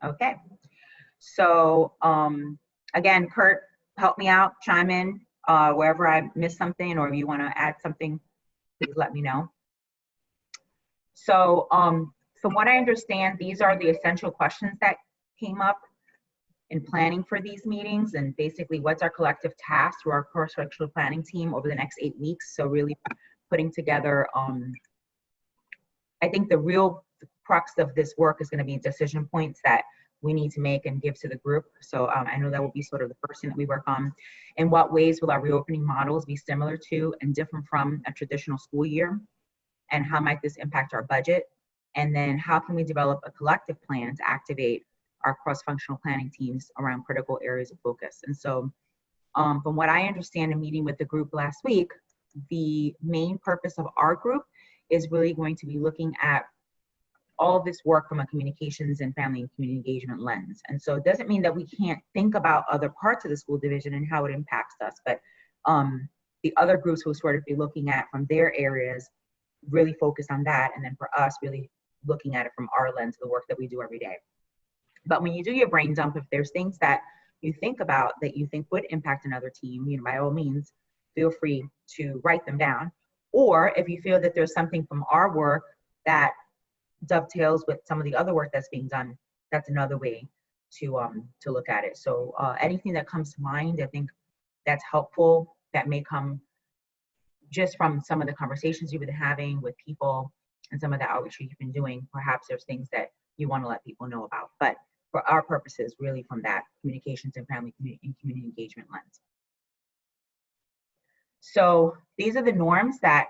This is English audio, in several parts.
Okay. So again, Kurt, help me out, chime in wherever I missed something, or if you want to add something, please let me know. So from what I understand, these are the essential questions that came up in planning for these meetings, and basically what's our collective task through our cross-functional planning team over the next 8 weeks. So really putting together, I think the real crux of this work is going to be decision points that we need to make and give to the group. So I know that will be sort of the first thing that we work on. In what ways will our reopening models be similar to and different from a traditional school year? And how might this impact our budget? And then how can we develop a collective plan to activate our cross-functional planning teams around critical areas of focus? And so from what I understand in meeting with the group last week, the main purpose of our group is really going to be looking at all of this work from a communications and family and community engagement lens. And so it doesn't mean that we can't think about other parts of the school division and how it impacts us, but the other groups will sort of be looking at from their areas, really focus on that. And then for us, really looking at it from our lens, the work that we do every day. But when you do your brain dump, if there's things that you think about that you think would impact another team, you know, by all means, feel free to write them down. Or if you feel that there's something from our work that dovetails with some of the other work that's being done, that's another way to look at it. So anything that comes to mind, I think that's helpful, that may come just from some of the conversations you've been having with people and some of the outreach you've been doing. Perhaps there's things that you want to let people know about, but for our purposes, really from that communications and family and community engagement lens. So these are the norms that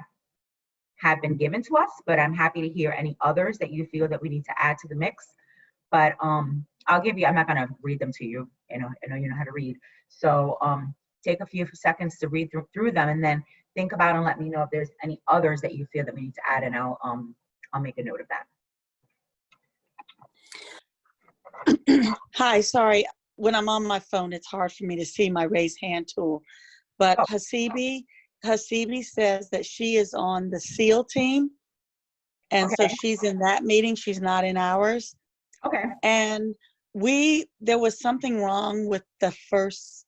have been given to us, but I'm happy to hear any others that you feel that we need to add to the mix. But I'll give you, I'm not gonna read them to you, I know you know how to read. So take a few seconds to read through them, and then think about and let me know if there's any others that you feel that we need to add, and I'll make a note of that. Hi, sorry. When I'm on my phone, it's hard for me to see my raise hand tool. But Hasibi says that she is on the SEAL team. And Okay. so she's in that meeting. She's not in ours. Okay. And there was something wrong with the first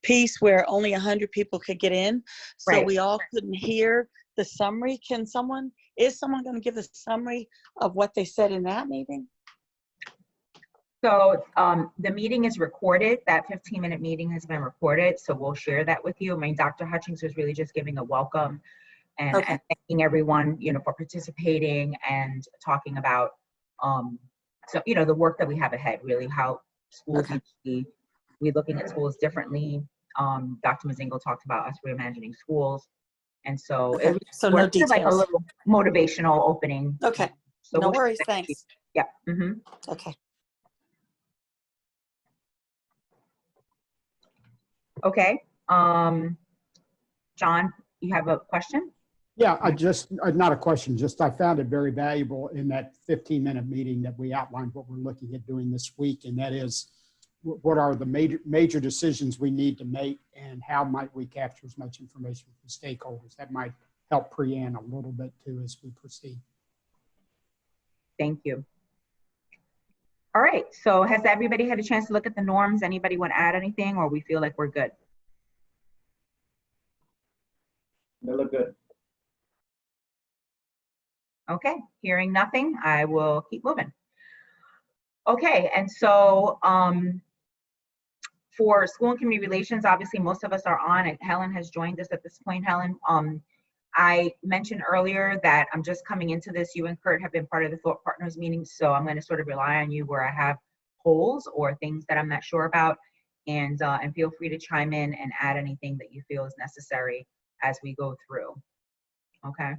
piece where only 100 people could get in. So Right. we all couldn't hear the summary. Is someone going to give a summary of what they said in that meeting? So the meeting is recorded. That 15-minute meeting has been recorded. So we'll share that with you. I mean, Dr. Hutchings was really just giving a welcome and, Okay. and thanking everyone, you know, for participating and talking about, so, you know, the work that we have ahead, really how schools need to be, we're looking at schools differently. Dr. Mazingo talked about us reimagining schools. And so it was So no details. like a little motivational opening. Okay. So No we'll worries. Thanks. Yeah. Mm-hmm. Okay. Okay. John, you have a question? Yeah, not a question, just I found it very valuable in that 15-minute meeting that we outlined what we're looking at doing this week, and that is what are the major decisions we need to make and how might we capture as much information from stakeholders. That might help Priyann a little bit too as we proceed. Thank you. All right, so has everybody had a chance to look at the norms? Anybody want to add anything, or we feel like we're good? They look good. Okay, hearing nothing, I will keep moving. Okay, and so for school and community relations, obviously most of us are on it. Helen has joined us at this point. Helen, I mentioned earlier that I'm just coming into this. You and Kurt have been part of the Thought Partners meeting, so I'm going to sort of rely on you where I have holes or things that I'm not sure about, and feel free to chime in and add anything that you feel is necessary as we go through. Okay.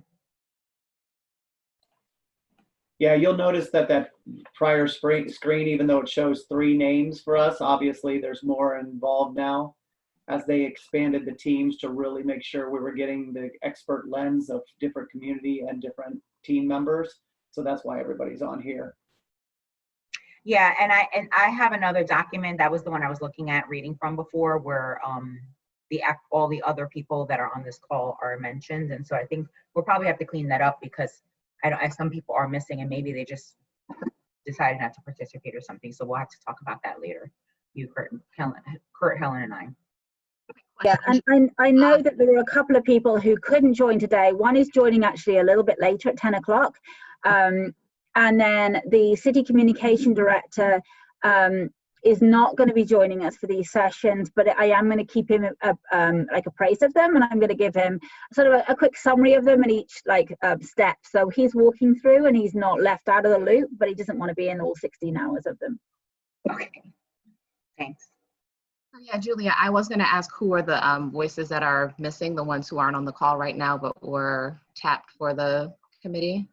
Yeah, you'll notice that prior screen, even though it shows 3 names for us, obviously there's more involved now as they expanded the teams to really make sure we were getting the expert lens of different community and different team members. So that's why everybody's on here. Yeah, and I have another document. That was the one I was looking at reading from before, where all the other people that are on this call are mentioned. And so I think we'll probably have to clean that up because some people are missing, and maybe they just decided not to participate or something. So we'll have to talk about that later. You, Kurt, Helen, and I. Yeah, and I know that there were a couple of people who couldn't join today. One is joining actually a little bit later at 10 o'clock. And then the city communication director is not going to be joining us for these sessions, but I am going to keep him like appraised of them, and I'm going to give him sort of a quick summary of them in each like step. So he's walking through and he's not left out of the loop, but he doesn't want to be in all 16 hours of them. Okay, thanks. Yeah, Julia, I was going to ask who are the voices that are missing, the ones who aren't on the call right now, but were tapped for the committee?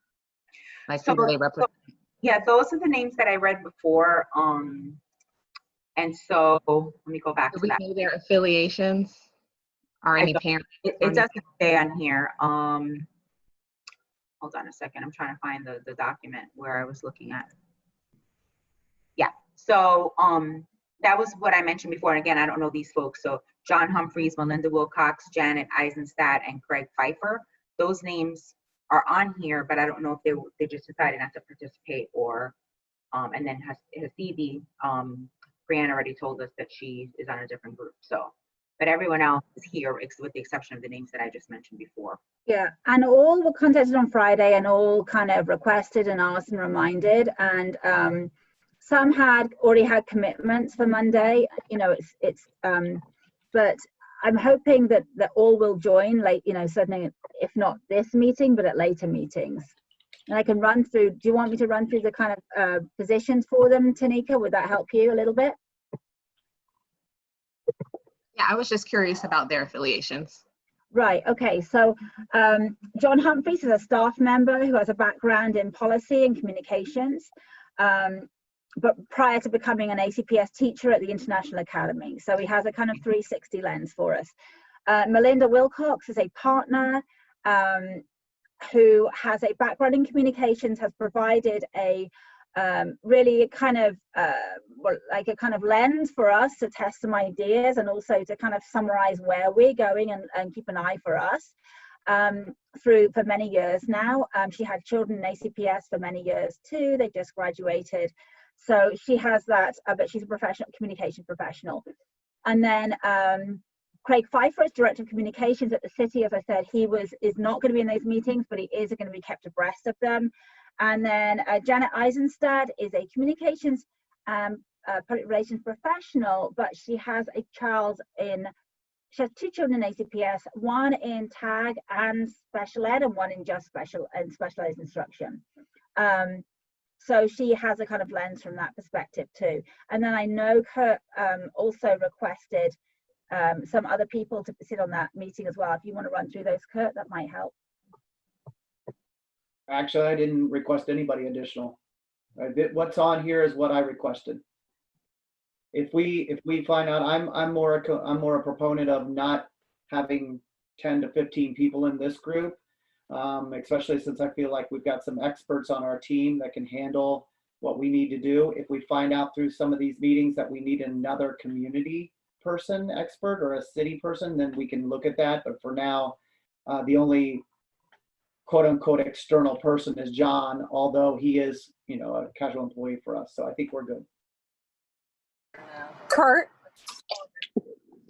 Like, who do they represent? Yeah, those are the names that I read before. And so let me go back Do to we that. know their affiliations? Or any parents? It doesn't say on here. Hold on a second. I'm trying to find the document where I was looking at. Yeah, so that was what I mentioned before. And again, I don't know these folks. So John Humphreys, Melinda Wilcox, Janet Eisenstadt, and Craig Pfeiffer. Those names are on here, but I don't know if they just decided not to participate or, and then Hasibi, Brianna already told us that she is on a different group. So, but everyone else is here with the exception of the names that I just mentioned before. Yeah, and all were contacted on Friday and all kind of requested and asked and reminded, and some had already had commitments for Monday. You know, but I'm hoping that all will join late, you know, certainly if not this meeting, but at later meetings. And I can run through, do you want me to run through the kind of positions for them, Tanika? Would that help you a little bit? Yeah, I was just curious about their affiliations. Right, okay, so John Humphreys is a staff member who has a background in policy and communications, but prior to becoming an ACPS teacher at the International Academy. So he has a kind of 360 lens for us. Melinda Wilcox is a partner who has a background in communications, has provided a really kind of like a kind of lens for us to test some ideas and also to kind of summarize where we're going and keep an eye for us for many years now. She had children in ACPS for many years too. They just graduated. So she has that, but she's a professional communication professional. And then Craig Pfeiffer is Director of Communications at the city. As I said, is not going to be in those meetings, but he is going to be kept abreast of them. And then Janet Eisenstadt is a communications public relations professional, but she has a child she has two children in ACPS, one in TAG and special ed and one in just specialized instruction. So she has a kind of lens from that perspective too. And then I know Kurt also requested some other people to sit on that meeting as well. If you want to run through those, Kurt, that might help. Actually, I didn't request anybody additional. What's on here is what I requested. If we find out, I'm more a proponent of not having 10 to 15 people in this group, especially since I feel like we've got some experts on our team that can handle what we need to do. If we find out through some of these meetings that we need another community person expert or a city person, then we can look at that. But for now, the only quote unquote external person is John, although he is, you know, a casual employee for us. So I think we're good. Kurt,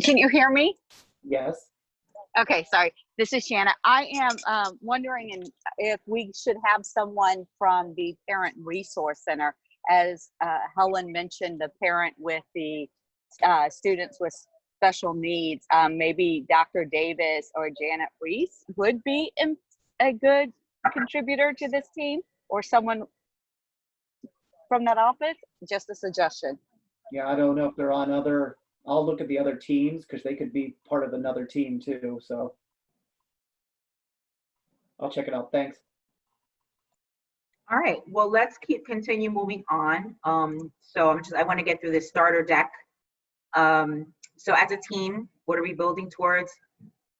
can you hear me? Yes. Okay, sorry. This is Shanna. I am wondering if we should have someone from the Parent Resource Center, as Helen mentioned, the parent with the students with special needs. Maybe Dr. Davis or Janet Reese would be a good contributor to this team, or someone from that office. Just a suggestion. Yeah, I don't know if they're on I'll look at the other teams because they could be part of another team too. So I'll check it out. Thanks. All right, well, let's continue moving on. So I want to get through this starter deck. So as a team, what are we building towards?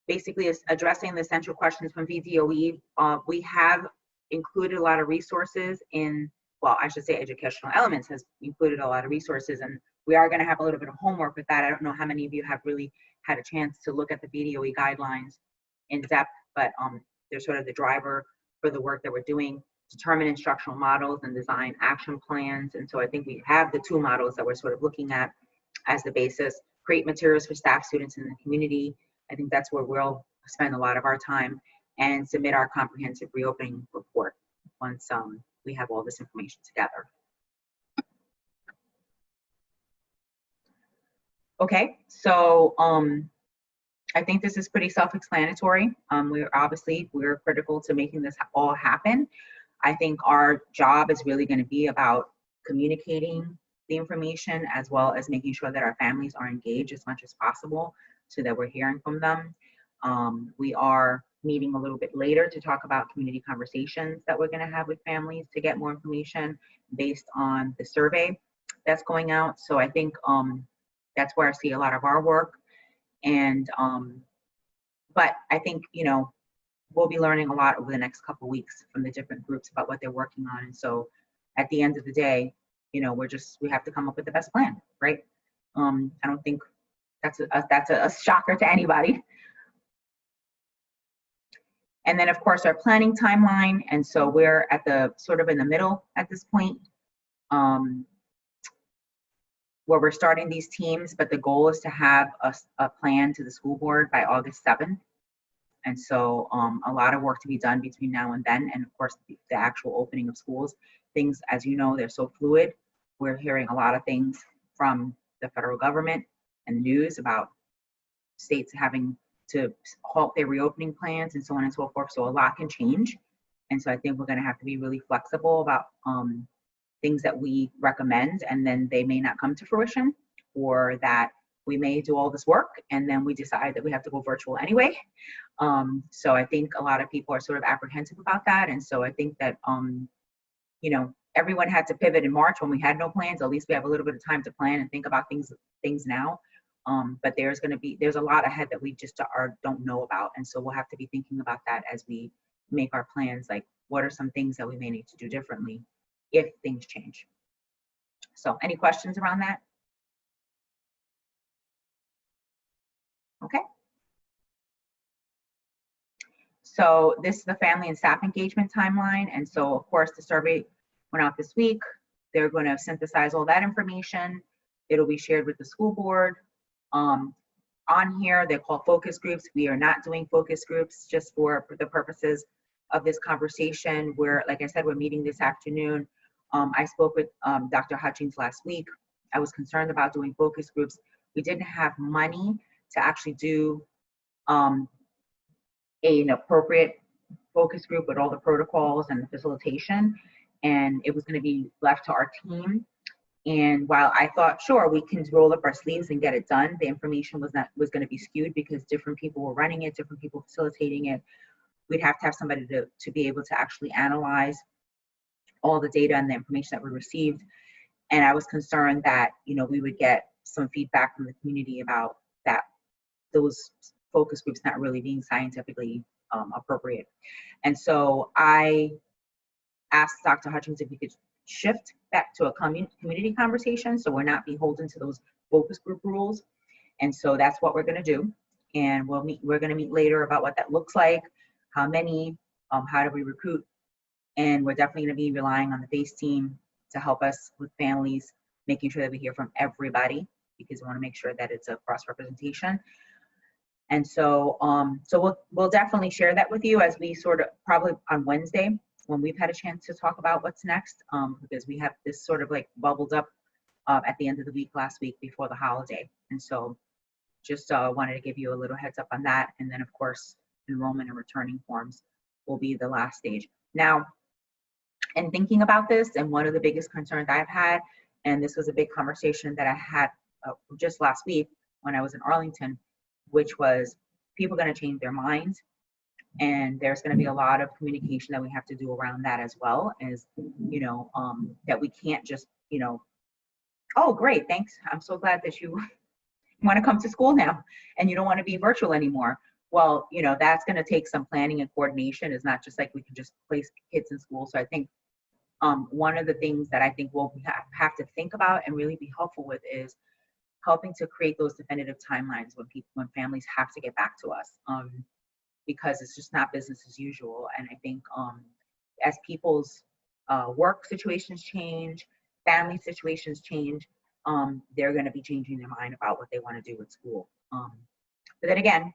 Basically, is addressing the central questions from VDOE. We have included a lot of resources in, well, I should say Educational Elements has included a lot of resources, and we are going to have a little bit of homework with that. I don't know how many of you have really had a chance to look at the VDOE guidelines in depth, but they're sort of the driver for the work that we're doing. determine instructional models and design action plans. And so I think we have the 2 models that we're sort of looking at as the basis. Create materials for staff, students, in the community. I think that's where we'll spend a lot of our time, and submit our comprehensive reopening report once we have all this information together. Okay, so I think this is pretty self-explanatory. We're critical to making this all happen. I think our job is really going to be about communicating the information, as well as making sure that our families are engaged as much as possible so that we're hearing from them. We are meeting a little bit later to talk about community conversations that we're going to have with families to get more information based on the survey that's going out. So I think that's where I see a lot of our work. And but I think, you know, we'll be learning a lot over the next couple of weeks from the different groups about what they're working on. And so at the end of the day, you know, we have to come up with the best plan, right? I don't think that's a shocker to anybody. And then of course our planning timeline. And so we're at the sort of in the middle at this point, where we're starting these teams, but the goal is to have a plan to the school board by August 7th. And so a lot of work to be done between now and then. And of course, the actual opening of schools. Things, as you know, they're so fluid. We're hearing a lot of things from the federal government and the news about states having to halt their reopening plans and so on and so forth. So a lot can change. And so I think we're going to have to be really flexible about things that we recommend, and then they may not come to fruition, or that we may do all this work and then we decide that we have to go virtual anyway. So I think a lot of people are sort of apprehensive about that. And so I think that, you know, everyone had to pivot in March when we had no plans. At least we have a little bit of time to plan and think about things now. But there's a lot ahead that we just don't know about. And so we'll have to be thinking about that as we make our plans, like what are some things that we may need to do differently if things change. So any questions around that? Okay. So this is the family and staff engagement timeline. And so of course the survey went out this week. They're going to synthesize all that information. It'll be shared with the school board. On here, they're called focus groups. We are not doing focus groups just for the purposes of this conversation. Like I said, we're meeting this afternoon. I spoke with Dr. Hutchings last week. I was concerned about doing focus groups. We didn't have money to actually do an appropriate focus group with all the protocols and the facilitation, and it was going to be left to our team. And while I thought, sure, we can roll up our sleeves and get it done, the information was going to be skewed because different people were running it, different people facilitating it. We'd have to have somebody to be able to actually analyze all the data and the information that we received. And I was concerned that, you know, we would get some feedback from the community about that, those focus groups not really being scientifically appropriate. And so I asked Dr. Hutchings if we could shift back to a community conversation, so we're not beholden to those focus group rules. And so that's what we're going to do. And we're going to meet later about what that looks like, how many, how do we recruit, and we're definitely going to be relying on the FACE team to help us with families, making sure that we hear from everybody, because we want to make sure that it's a cross representation. And so we'll definitely share that with you as we sort of probably on Wednesday, when we've had a chance to talk about what's next, because we have this sort of like bubbled up at the end of the week last week before the holiday. And so just wanted to give you a little heads up on that. And then of course, enrollment and returning forms will be the last stage. Now, in thinking about this, and one of the biggest concerns I've had, and this was a big conversation that I had just last week when I was in Arlington, which was people are going to change their minds. And there's going to be a lot of communication that we have to do around that as well, as, you know, that we can't just, you know, oh, great, thanks. I'm so glad that you want to come to school now and you don't want to be virtual anymore. Well, you know, that's going to take some planning and coordination. It's not just like we can just place kids in school. So I think one of the things that I think we'll have to think about and really be helpful with is helping to create those definitive timelines when families have to get back to us. Because it's just not business as usual. And I think as people's work situations change, family situations change, they're going to be changing their mind about what they want to do with school. But then again,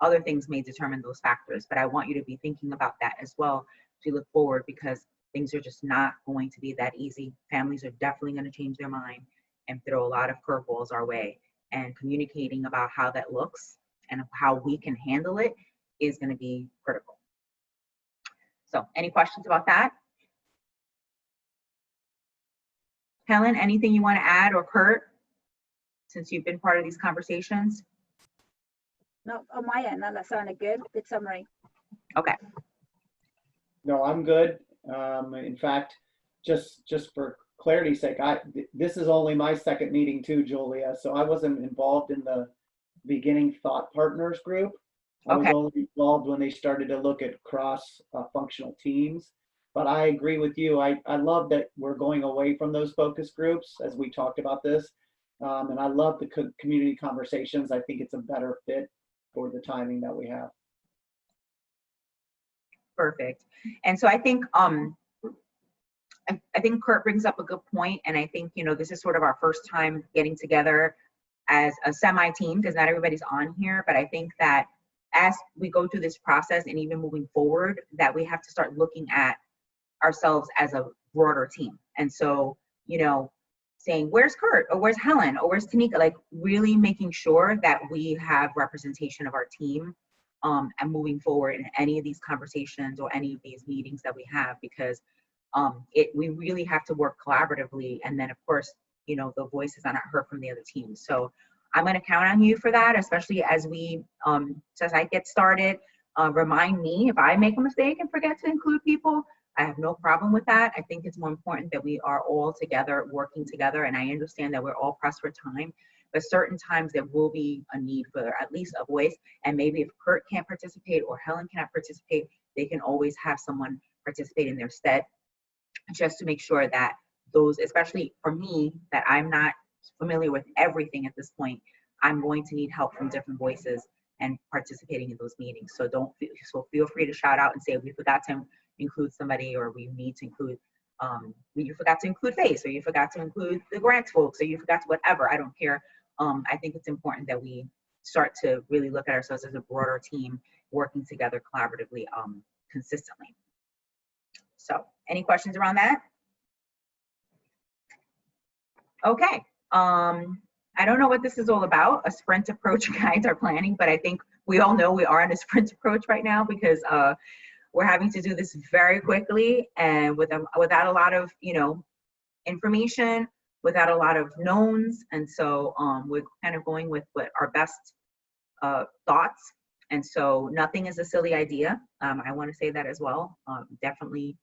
other things may determine those factors, but I want you to be thinking about that as well as we look forward, because things are just not going to be that easy. Families are definitely going to change their mind and throw a lot of curveballs our way, and communicating about how that looks and how we can handle it is going to be critical. So any questions about that? Helen, anything you want to add, or Kurt, since you've been part of these conversations? No, on my end, that sounded good. Good summary. Okay. No, I'm good. In fact, just for clarity's sake, this is only my second meeting too, Julia. So I wasn't involved in the beginning Thought Partners group. I was Okay. only involved when they started to look at cross functional teams. But I agree with you. I love that we're going away from those focus groups as we talked about this. And I love the community conversations. I think it's a better fit for the timing that we have. Perfect. And so I think I think Kurt brings up a good point, and I think this is sort of our first time getting together as a semi-team, because not everybody's on here. But I think that as we go through this process and even moving forward, that we have to start looking at ourselves as a broader team. And so saying, where's Kurt, or where's Helen, or where's Tanika, like really making sure that we have representation of our team and moving forward in any of these conversations or any of these meetings that we have, because we really have to work collaboratively. And then of course, the voices are not heard from the other teams. So I'm going to count on you for that, especially as as I get started. Remind me if I make a mistake and forget to include people. I have no problem with that. I think it's more important that we are all together, working together. And I understand that we're all pressed for time, but certain times there will be a need for at least a voice. And maybe if Kurt can't participate or Helen cannot participate, they can always have someone participate in their stead, just to make sure that those, especially for me, that I'm not familiar with everything at this point, I'm going to need help from different voices and participating in those meetings. So feel free to shout out and say, we forgot to include somebody, or we need to include, you forgot to include FACE, or you forgot to include the grants folks, or you forgot to whatever, I don't care. I think it's important that we start to really look at ourselves as a broader team working together collaboratively consistently. So any questions around that? Okay. I don't know what this is all about. A sprint approach guides our planning, but I think we all know we are in a sprint approach right now, because we're having to do this very quickly and without a lot of information, without a lot of knowns. And so we're kind of going with what our best thoughts. And so nothing is a silly idea. I want to say that as well. Definitely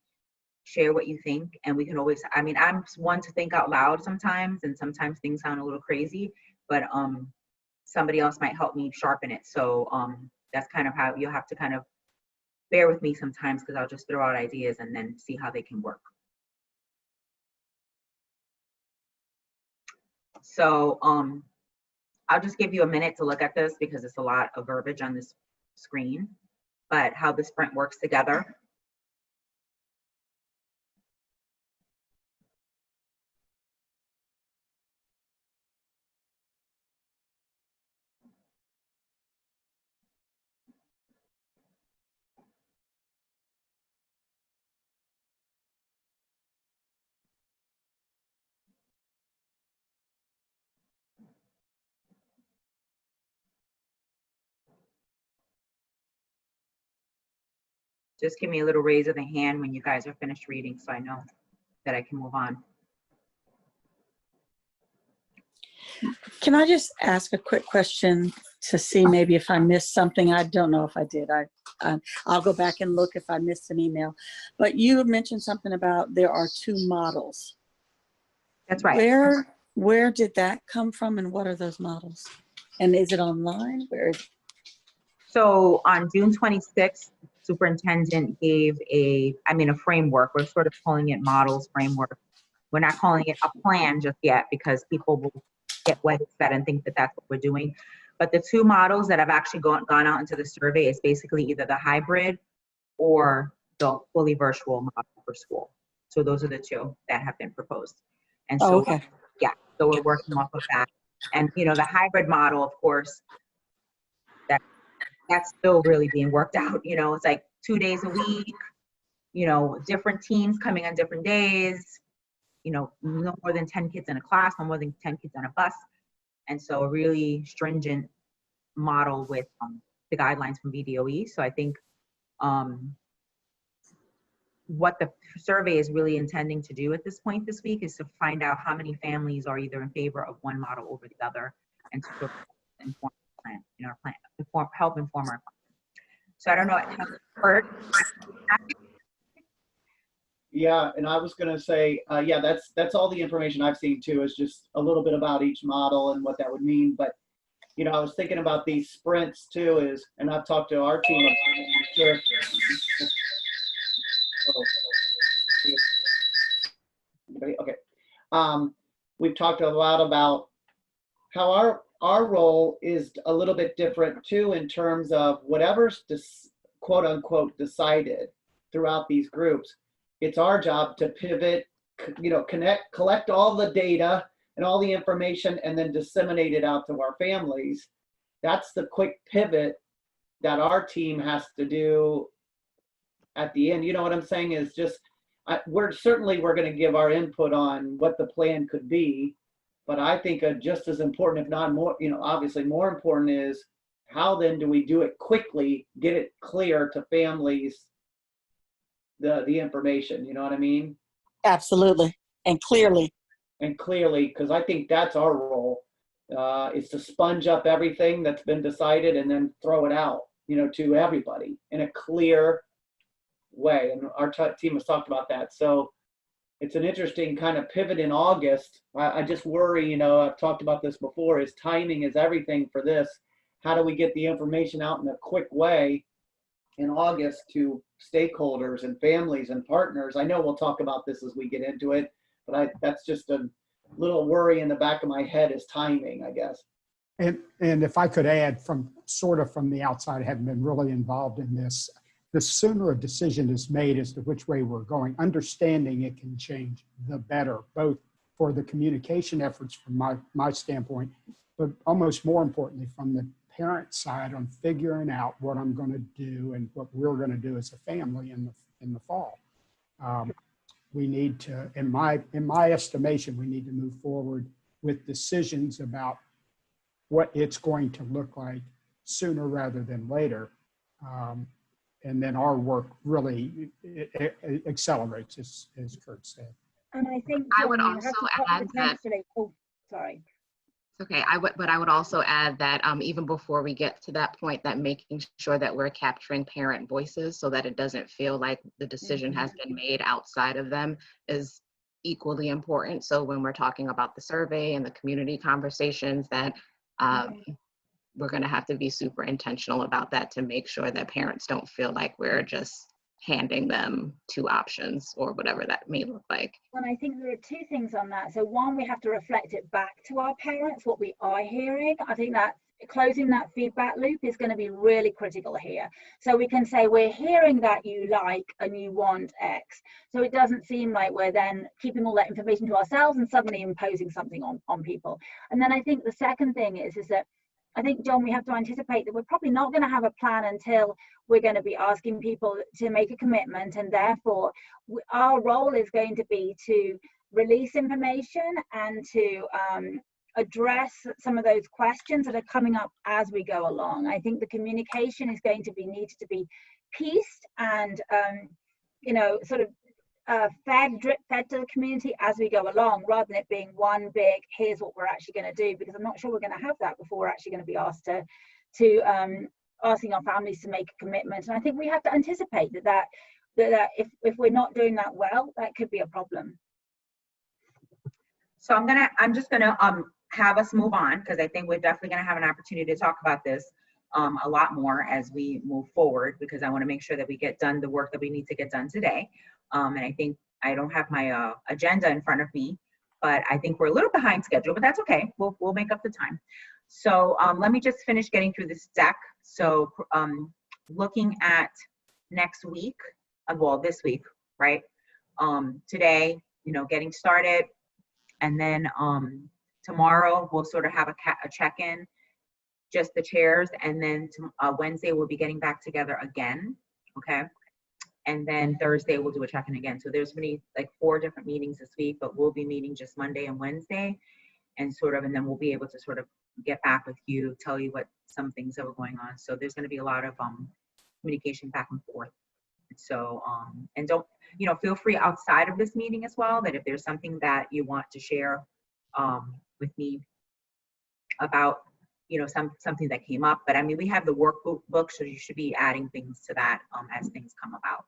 share what you think, and we can always, I'm one to think out loud sometimes, and sometimes things sound a little crazy, but somebody else might help me sharpen it. So that's kind of how you'll have to kind of bear with me sometimes, because I'll just throw out ideas and then see how they can work. So I'll just give you a minute to look at this, because it's a lot of verbiage on this screen, but how the sprint works together. Just give me a little raise of the hand when you guys are finished reading, so I know that I can move on. Can I just ask a quick question to see maybe if I missed something? I don't know if I did. I'll go back and look if I missed an email. But you mentioned something about there are 2 models. That's right. Where did that come from, and what are those models? And is it online? So on June 26th, superintendent gave a framework. We're sort of calling it models framework. We're not calling it a plan just yet, because people will get wet set and think that that's what we're doing. But the 2 models that have actually gone out into the survey is basically either the hybrid or the fully virtual model for school. So those are the two that have been proposed. And Oh, so, okay. yeah, so we're working off of that. And, you know, the hybrid model, of course, that's still really being worked out. You know, it's like 2 days a week, you know, different teams coming on different days, you know, no more than 10 kids in a class, no more than 10 kids on a bus. And so a really stringent model with the guidelines from VDOE. So I think what the survey is really intending to do at this point this week is to find out how many families are either in favor of one model over the other, and to sort of inform our plan, you know, our plan, help inform our plan. So I don't know, Kurt. Yeah, and I was gonna say, yeah, that's all the information I've seen too, is just a little bit about each model and what that would mean. But you know, I was thinking about these sprints too, and I've talked to our team. Sure. Okay. We've talked a lot about how our role is a little bit different too, in terms of whatever's quote unquote decided throughout these groups. It's our job to pivot, you know, collect all the data and all the information, and then disseminate it out to our families. That's the quick pivot that our team has to do at the end. You know what I'm saying? Is just, we're going to give our input on what the plan could be, but I think just as important, if not more, you know, obviously more important, is how then do we do it quickly, get it clear to families, the information, you know what I mean? Absolutely. And clearly. And clearly, because I think that's our role, is to sponge up everything that's been decided and then throw it out, you know, to everybody in a clear way. And our team has talked about that. So it's an interesting kind of pivot in August. I just worry, you know, I've talked about this before, is timing is everything for this. How do we get the information out in a quick way in August to stakeholders and families and partners? I know we'll talk about this as we get into it, but that's just a little worry in the back of my head, is timing, I guess. And if I could add, from the outside, having been really involved in this, the sooner a decision is made as to which way we're going, understanding it can change, the better, both for the communication efforts from my standpoint, but almost more importantly from the parent side on figuring out what I'm going to do and what we're going to do as a family in the fall. We need to, in my estimation, we need to move forward with decisions about what it's going to look like sooner rather than later. And then our work really it accelerates, as Kurt said. And I think I would John, you also have to add that. potentially. Oh, sorry. Okay, but I would also add that even before we get to that point, that making sure that we're capturing parent voices so that it doesn't feel like the decision has been made outside of them is equally important. So when we're talking about the survey and the community conversations, that we're going to have to be super intentional about that to make sure that parents don't feel like we're just handing them two options or whatever that may look like. And I think there are two things on that. So one, we have to reflect it back to our parents, what we are hearing. I think that closing that feedback loop is going to be really critical here. So we can say, we're hearing that you like and you want X. So it doesn't seem like we're then keeping all that information to ourselves and suddenly imposing something on people. And then I think the second thing is that I think, John, we have to anticipate that we're probably not going to have a plan until we're going to be asking people to make a commitment, and therefore our role is going to be to release information and to address some of those questions that are coming up as we go along. I think the communication is going to be needed to be pieced and you know, sort of drip fed to the community as we go along, rather than it being one big, here's what we're actually going to do, because I'm not sure we're going to have that before we're actually going to be asked to asking our families to make a commitment. And I think we have to anticipate that if we're not doing that well, that could be a problem. So I'm just gonna have us move on, because I think we're definitely gonna have an opportunity to talk about this a lot more as we move forward, because I want to make sure that we get done the work that we need to get done today. And I think I don't have my agenda in front of me, but I think we're a little behind schedule, but that's okay. We'll make up the time. So let me just finish getting through this deck. So looking at next week, well, this week, right? Today, getting started. And then tomorrow we'll sort of have a check-in, just the chairs. And then Wednesday we'll be getting back together again, okay? And then Thursday we'll do a check-in again. So there's going to be like 4 different meetings this week, but we'll be meeting just Monday and Wednesday, and then we'll be able to sort of get back with you, tell you what some things that were going on. So there's going to be a lot of communication back and forth. So, and don't, feel free outside of this meeting as well, that if there's something that you want to share with me about, something that came up. But I mean, we have the workbook, so you should be adding things to that as things come about.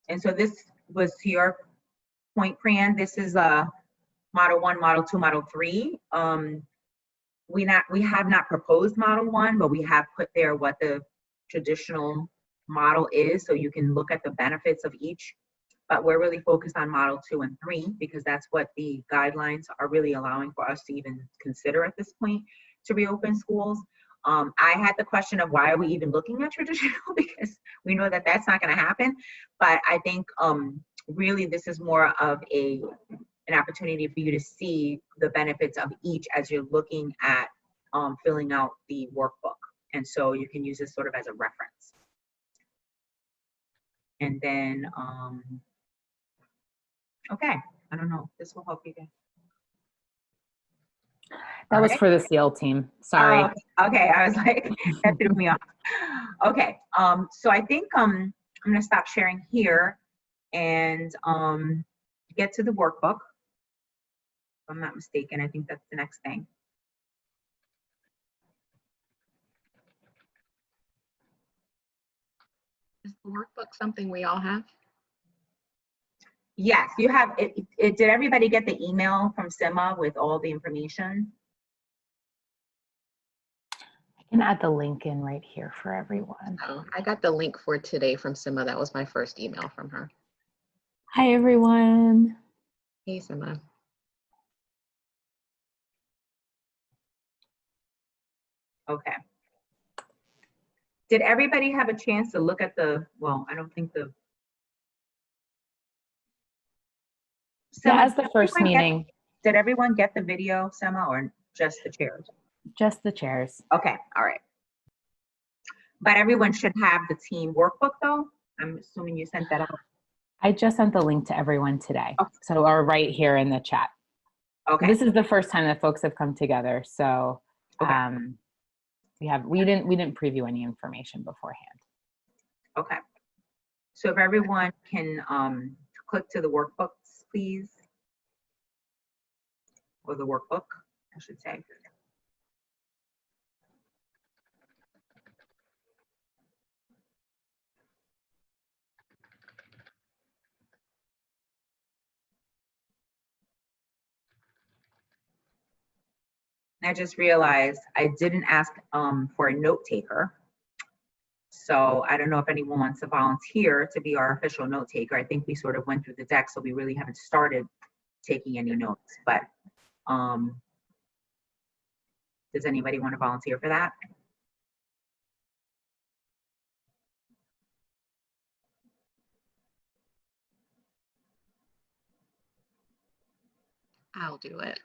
And so this was to your point, Fran, this is Model 1, Model 2, Model 3. We have not proposed Model 1, but we have put there what the traditional model is, so you can look at the benefits of each. But we're really focused on Model 2 and 3 because that's what the guidelines are really allowing for us to even consider at this point to reopen schools. I had the question of why are we even looking at traditional, because we know that that's not going to happen. But I think really this is more of an opportunity for you to see the benefits of each as you're looking at filling out the workbook. And so you can use this sort of as a reference. And then, okay, I don't know, this will help you guys. That was for the SEAL team. Sorry. Okay, I was like, that threw me off. Okay, so I think I'm gonna stop sharing here and get to the workbook. If I'm not mistaken, I think that's the next thing. Is the workbook something we all have? Yes, you have it. Did everybody get the email from SEMA with all the information? I can add the link in right here for everyone. Oh, I got the link for today from Sima. That was my first email from her. Hi, everyone. Hey, Sima. Okay. Did everybody have a chance to look at well, I don't think the. Yeah, as the first meeting. Did everyone get the video, Sema, or just the chairs? Just the chairs. Okay, all right. But everyone should have the team workbook though? I'm assuming you sent that out. I just sent the link to everyone today. Okay. So, or right here in the chat. Okay. This is the first time that folks have come together. So Okay. we didn't preview any information beforehand. Okay. So if everyone can click to the workbooks, please. Or the workbook, I should say. I just realized I didn't ask for a note taker. So I don't know if anyone wants to volunteer to be our official note taker. I think we sort of went through the deck, so we really haven't started taking any notes. But does anybody want to volunteer for that? I'll do it.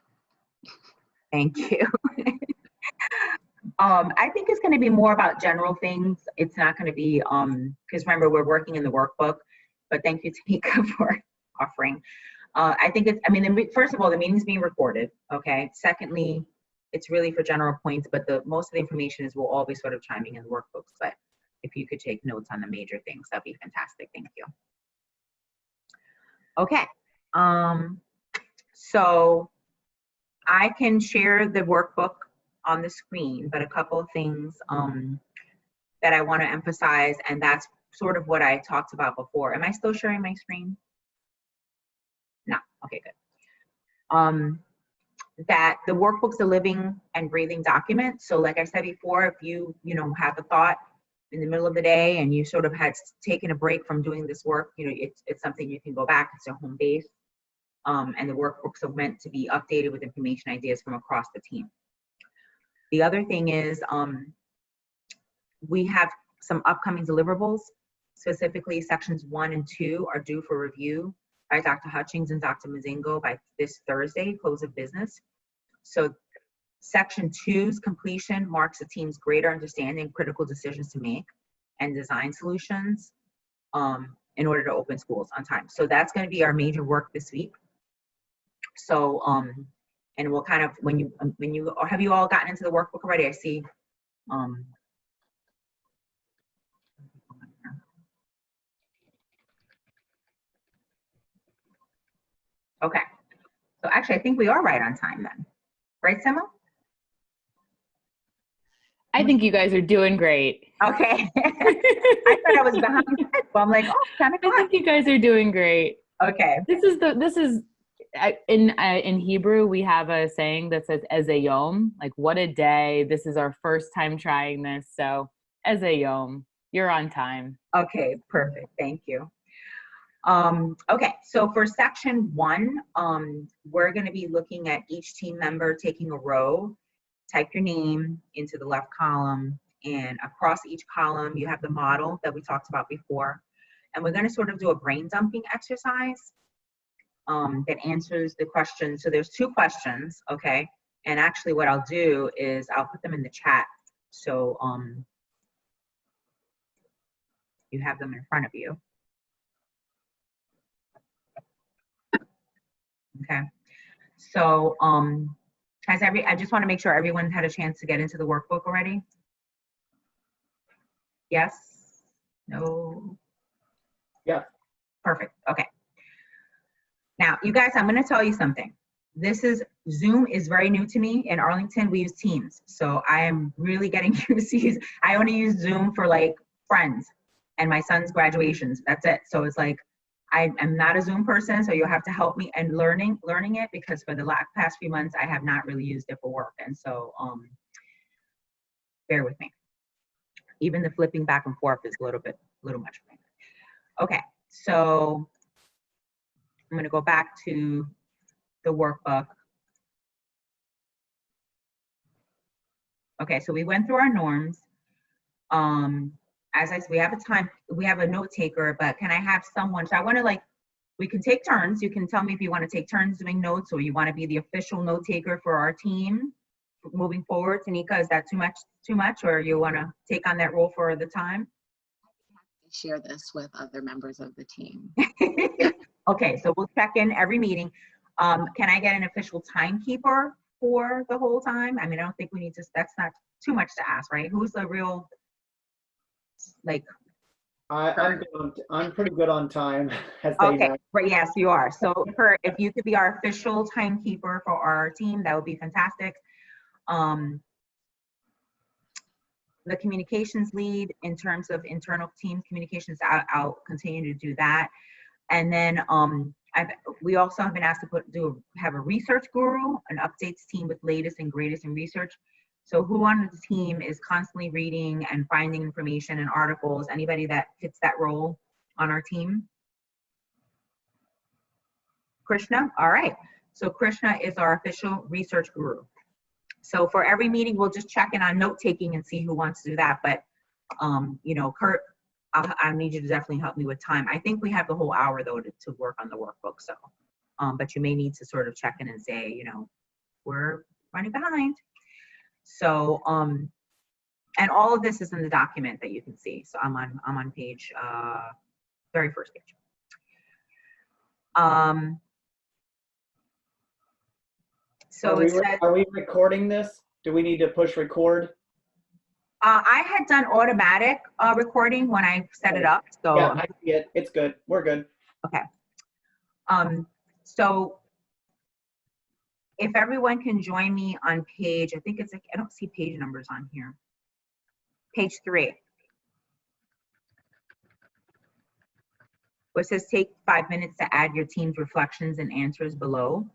Thank you. I think it's going to be more about general things. It's not going to be, because remember, we're working in the workbook, but thank you, Tamika, for offering. I think it's, I mean, first of all, the meeting's being recorded, okay? Secondly, it's really for general points, but most of the information will all be sort of chiming in the workbooks, but if you could take notes on the major things, that'd be fantastic. Thank you. Okay. So I can share the workbook on the screen, but a couple of things that I want to emphasize, and that's sort of what I talked about before. Am I still sharing my screen? No. Okay, good. That the workbook's a living and breathing document. So like I said before, if you have a thought in the middle of the day and you sort of had taken a break from doing this work, it's something you can go back. It's a home base. And the workbooks are meant to be updated with information ideas from across the team. The other thing is we have some upcoming deliverables. Specifically, sections 1 and 2 are due for review by Dr. Hutchings and Dr. Mazingo by this Thursday, close of business. So section 2's completion marks the team's greater understanding, critical decisions to make, and design solutions in order to open schools on time. So that's going to be our major work this week. So, and we'll kind of, have you all gotten into the workbook already? I see. Okay. So actually, I think we are right on time then. Right, Sima? I think you guys are doing great. Okay. I thought I was behind. Well, I'm like, oh, 10 I o'clock. think you guys are doing great. Okay. This is in Hebrew, we have a saying that says "Eze Yom," like what a day. This is our first time trying this. So Eze Yom, you're on time. Okay, perfect. Thank you. Okay, so for section 1, we're going to be looking at each team member taking a row. Type your name into the left column, and across each column you have the model that we talked about before. And we're going to sort of do a brain dumping exercise that answers the question. So there's 2 questions, okay? And actually what I'll do is I'll put them in the chat. So you have them in front of you. Okay. So I just want to make sure everyone had a chance to get into the workbook already. Yes? No? Yeah. Perfect. Okay. Now, you guys, I'm going to tell you something. Zoom is very new to me. In Arlington, we use Teams. So I am really getting used to use, I only use Zoom for like friends and my son's graduations. That's it. So it's like, I'm not a Zoom person, so you'll have to help me in learning it, because for the past few months, I have not really used it for work. And so bear with me. Even the flipping back and forth is a little much for me. Okay, so I'm going to go back to the workbook. Okay, so we went through our norms. As I said, we have a note taker, but can I have someone, so I want to we can take turns. You can tell me if you want to take turns doing notes, or you want to be the official note taker for our team moving forward. Tanika, is that too much, or you want to take on that role for the time? Share this with other members of the team. Okay, so we'll check in every meeting. Can I get an official timekeeper for the whole time? I mean, I don't think we need to, that's not too much to ask, right? Who's the real, I'm pretty good on time, as they okay, know. right, yes, you are. So if you could be our official timekeeper for our team, that would be fantastic. The communications lead in terms of internal team communications, I'll continue to do that. And then we also have been asked to have a research guru, an updates team with latest and greatest in research. So who on the team is constantly reading and finding information and articles? Anybody that fits that role on our team? Krishna? All right. So Krishna is our official research guru. So for every meeting, we'll just check in on note taking and see who wants to do that. But, you know, Kurt, I need you to definitely help me with time. I think we have the whole hour though to work on the workbook. So, but you may need to sort of check in and say, you know, we're running behind. So, and all of this is in the document that you can see. So I'm on page, very first page. So it says, Are we recording this? Do we need to push record? I had done automatic recording when I set it up. So Yeah, I see it. It's good. We're good. okay. So if everyone can join me on page, I think it's like, I don't see page numbers on here. Page 3. Where it says take 5 minutes to add your team's reflections and answers below.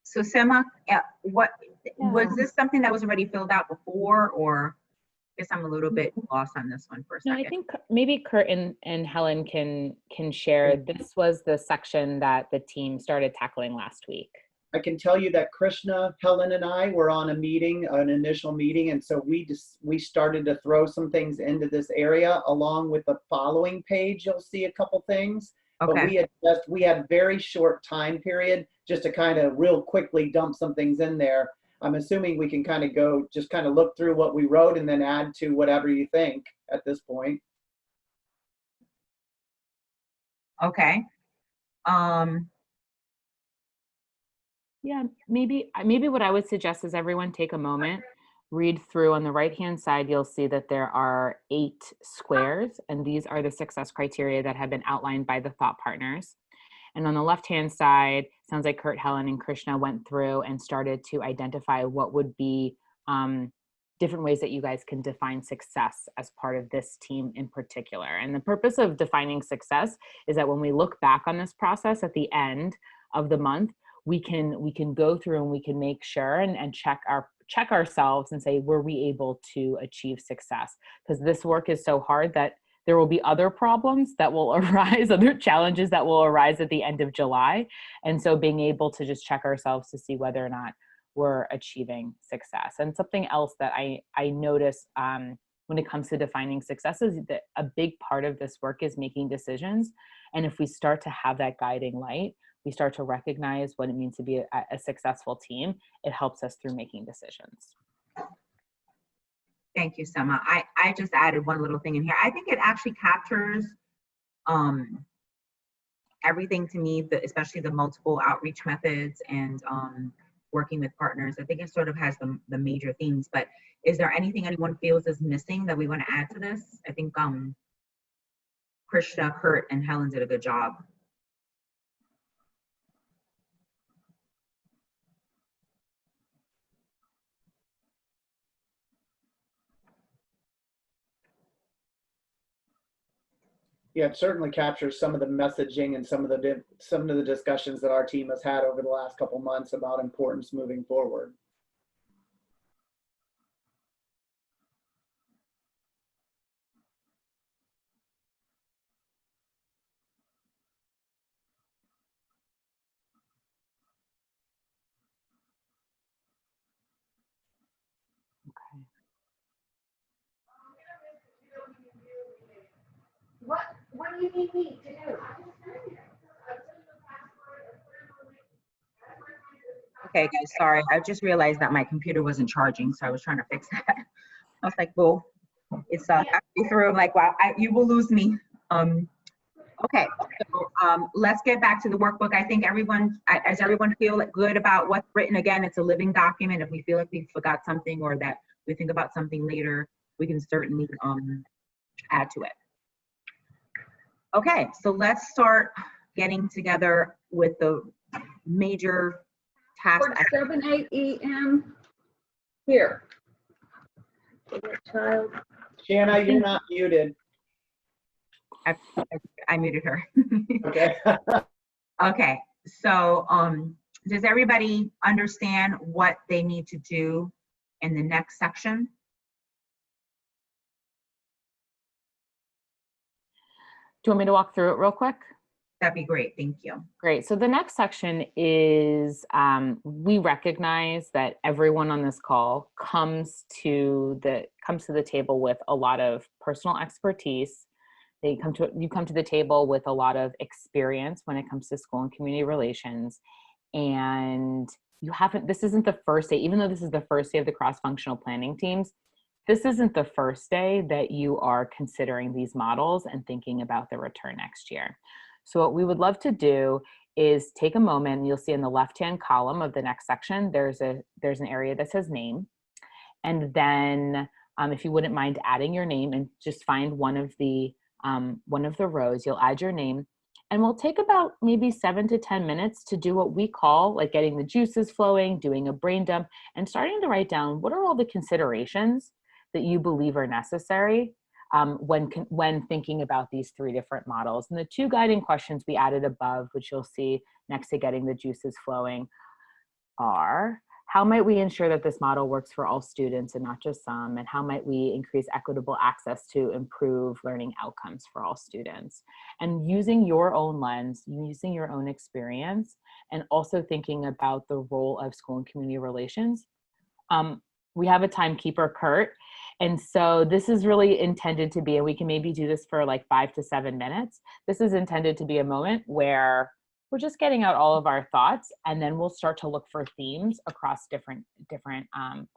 So Sema, was this something that was already filled out before, or I guess I'm a little bit lost on this one for a No, second. I think maybe Kurt and Helen can share. This was the section that the team started tackling last week. I can tell you that Krishna, Helen, and I were on a meeting, an initial meeting, and so we started to throw some things into this area along with the following page. You'll see a couple things, but Okay. we had very short time period just to kind of real quickly dump some things in there. I'm assuming we can kind of go, just kind of look through what we wrote and then add to whatever you think at this point. Okay. Yeah, maybe what I would suggest is everyone take a moment, read through. On the right-hand side, you'll see that there are 8 squares, and these are the success criteria that have been outlined by the thought partners. And on the left-hand side, sounds like Kurt, Helen, and Krishna went through and started to identify what would be different ways that you guys can define success as part of this team in particular. And the purpose of defining success is that when we look back on this process at the end of the month, we can go through and we can make sure and check ourselves and say, were we able to achieve success? Because this work is so hard that there will be other problems that will arise, other challenges that will arise at the end of July. And so being able to just check ourselves to see whether or not we're achieving success. And something else that I notice when it comes to defining success is that a big part of this work is making decisions. And if we start to have that guiding light, we start to recognize what it means to be a successful team. It helps us through making decisions. Thank you, Sema. I just added one little thing in here. I think it actually captures everything to me, especially the multiple outreach methods and working with partners. I think it sort of has the major themes, but is there anything anyone feels is missing that we want to add to this? I think Krishna, Kurt, and Helen did a good job. Yeah, it certainly captures some of the messaging and some of the discussions that our team has had over the last couple months about importance moving forward. Okay. What do you need me to do? Okay, guys, sorry. I just realized that my computer wasn't charging, so I was trying to fix that. I was like, well, it's halfway through. I'm like, wow, you will lose me. Okay, so let's get back to the workbook. I think does everyone feel good about what's written? Again, it's a living document. If we feel like we forgot something or that we think about something later, we can certainly add to it. Okay, so let's start getting together with the major tasks. 7, 8 a.m. here. Child. Shanna, you're not muted. I muted her. Okay. Okay, so does everybody understand what they need to do in the next section? Do you want me to walk through it real quick? That'd be great, thank you. Great. So the next section is we recognize that everyone on this call comes to the table with a lot of personal expertise. You come to the table with a lot of experience when it comes to school and community relations, and this isn't the first day, even though this is the first day of the cross-functional planning teams. This isn't the first day that you are considering these models and thinking about the return next year. So what we would love to do is take a moment, and you'll see in the left-hand column of the next section, there's an area that says name. And then if you wouldn't mind adding your name and just find one of the rows, you'll add your name. And we'll take about maybe 7 to 10 minutes to do what we call like getting the juices flowing, doing a brain dump, and starting to write down what are all the considerations that you believe are necessary when thinking about these 3 different models. And the 2 guiding questions we added above, which you'll see next to getting the juices flowing, are how might we ensure that this model works for all students and not just some? And how might we increase equitable access to improve learning outcomes for all students? And using your own lens, using your own experience, and also thinking about the role of school and community relations. We have a timekeeper, Kurt. And so this is really intended to be, and we can maybe do this for like 5 to 7 minutes. This is intended to be a moment where we're just getting out all of our thoughts, and then we'll start to look for themes across different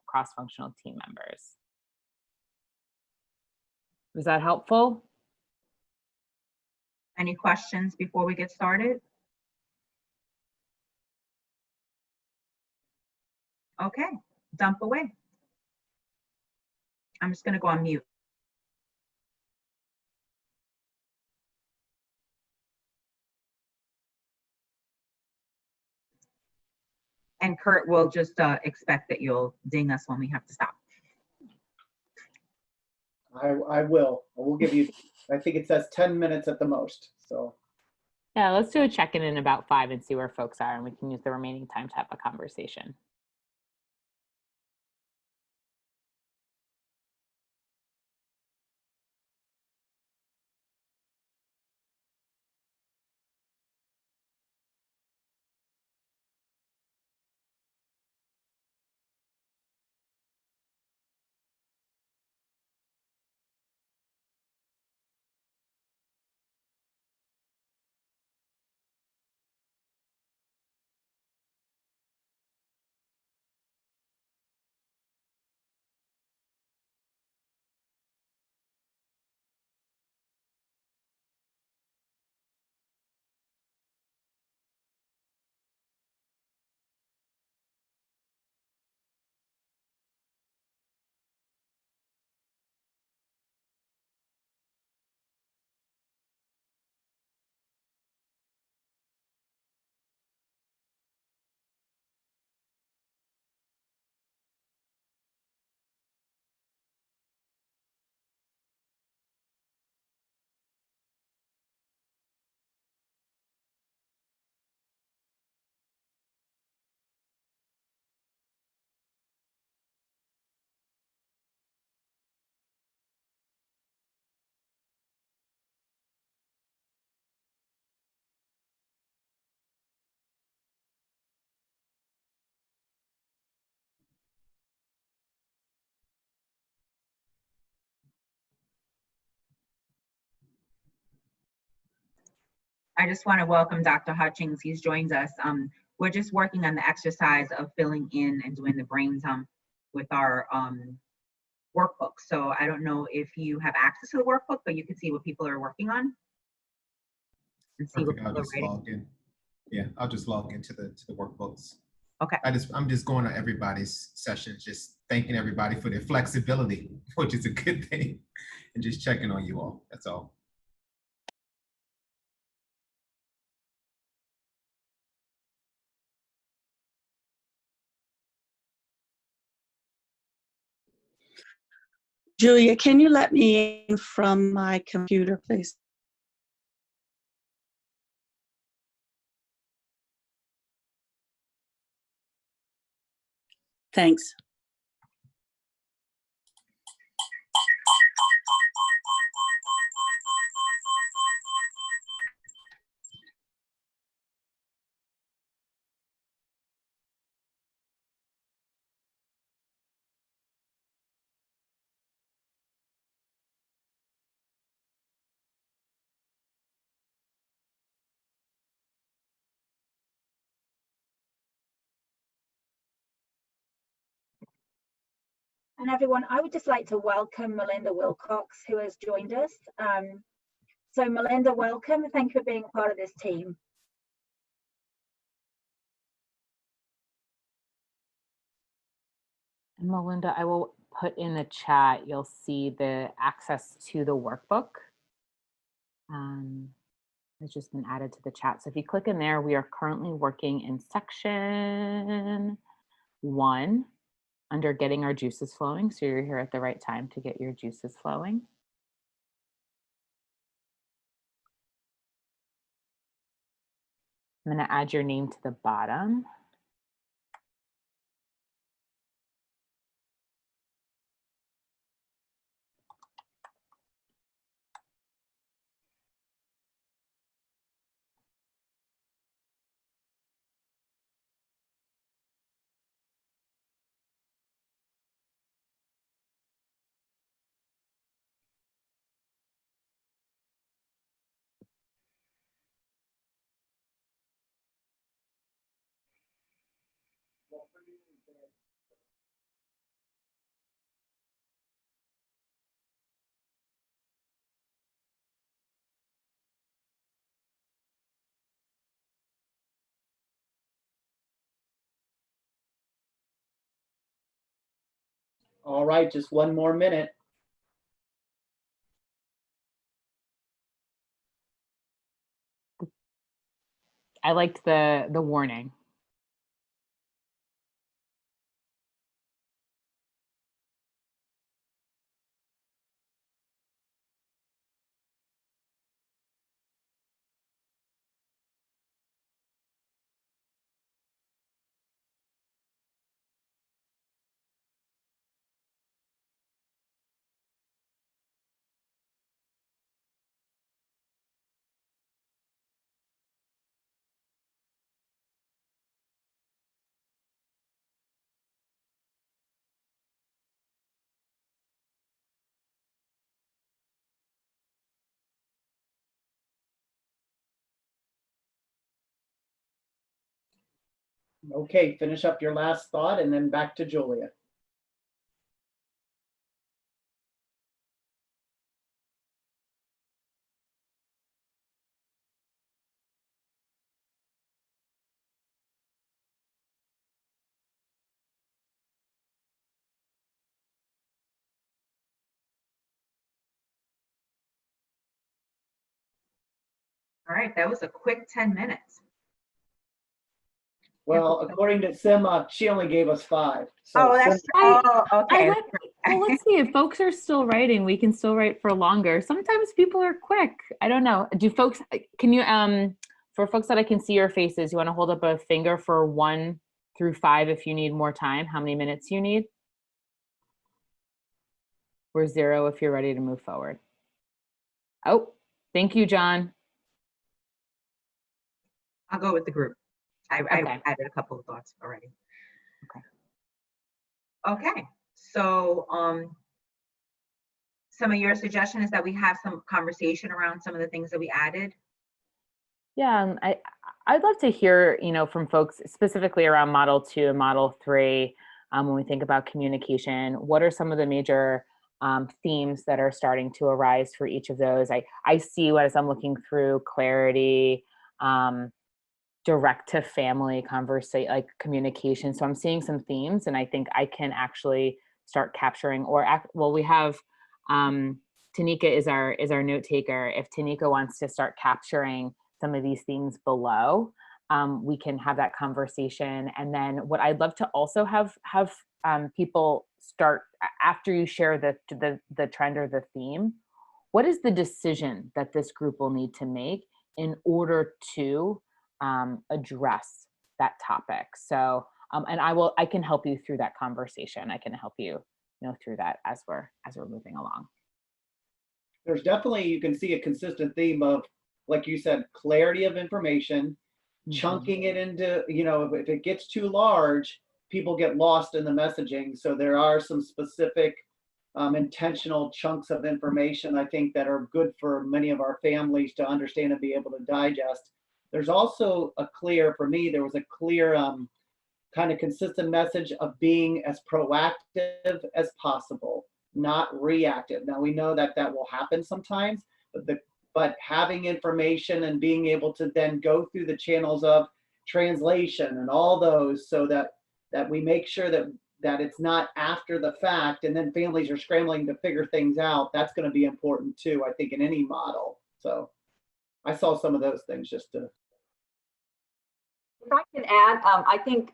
cross-functional team members. Was that helpful? Any questions before we get started? Okay, dump away. I'm just gonna go on mute. And Kurt will just expect that you'll ding us when we have to stop. I will. I will give you, I think it says 10 minutes at the most. So Yeah, let's do a check-in in about 5 and see where folks are, and we can use the remaining time to have a conversation. I just want to welcome Dr. Hutchings. He's joined us. We're just working on the exercise of filling in and doing the brain dump with our workbook. So I don't know if you have access to the workbook, but you can see what people are working on and see what Perfect. I'll people are just writing. log in. Yeah, I'll just log into the workbooks. Okay. I'm just going to everybody's sessions, just thanking everybody for their flexibility, which is a good thing, and just checking on you all. That's all. Julia, can you let me in from my computer, please? Thanks. And everyone, I would just like to welcome Melinda Wilcox, who has joined us. So Melinda, welcome. Thank you for being part of this team. And Melinda, I will put in the chat, you'll see the access to the workbook. It's just been added to the chat. So if you click in there, we are currently working in section 1 under getting our juices flowing. So you're here at the right time to get your juices flowing. I'm going to add your name to the bottom. All right, just one more minute. I liked the warning. Okay, finish up your last thought and then back to Julia. All right, that was a quick 10 minutes. Well, according to Sima, she only gave us 5. So Oh, that's, I- okay. Well, let's see. If folks are still writing, we can still write for longer. Sometimes people are quick. I don't know. Do folks, can you, for folks that I can see your faces, you want to hold up a finger for 1 through 5 if you need more time, how many minutes you need? Or 0 if you're ready to move forward. Oh, thank you, John. I'll go with the group. I Okay. added a couple of thoughts already. Okay. Okay, so some of your suggestion is that we have some conversation around some of the things that we added. Yeah, I'd love to hear, from folks specifically around Model 2 and Model 3, when we think about communication. What are some of the major themes that are starting to arise for each of those? I see as I'm looking through clarity, direct to family conversation, like communication. So I'm seeing some themes, and I think I can actually start capturing, we have Tanika is our note taker. If Tanika wants to start capturing some of these themes below, we can have that conversation. And then what I'd love to also have people start, after you share the trend or the theme, what is the decision that this group will need to make in order to address that topic? So, and I can help you through that conversation. I can help you, through that as we're moving along. There's definitely, you can see a consistent theme of, like you said, clarity of information, chunking it into, if it gets too large, people get lost in the messaging. So there are some specific intentional chunks of information, I think, that are good for many of our families to understand and be able to digest. There's also for me, there was a clear kind of consistent message of being as proactive as possible, not reactive. Now, we know that will happen sometimes, but having information and being able to then go through the channels of translation and all those, so that we make sure that it's not after the fact and then families are scrambling to figure things out. That's going to be important too, I think, in any model. So I saw some of those things just to. If I can add, I think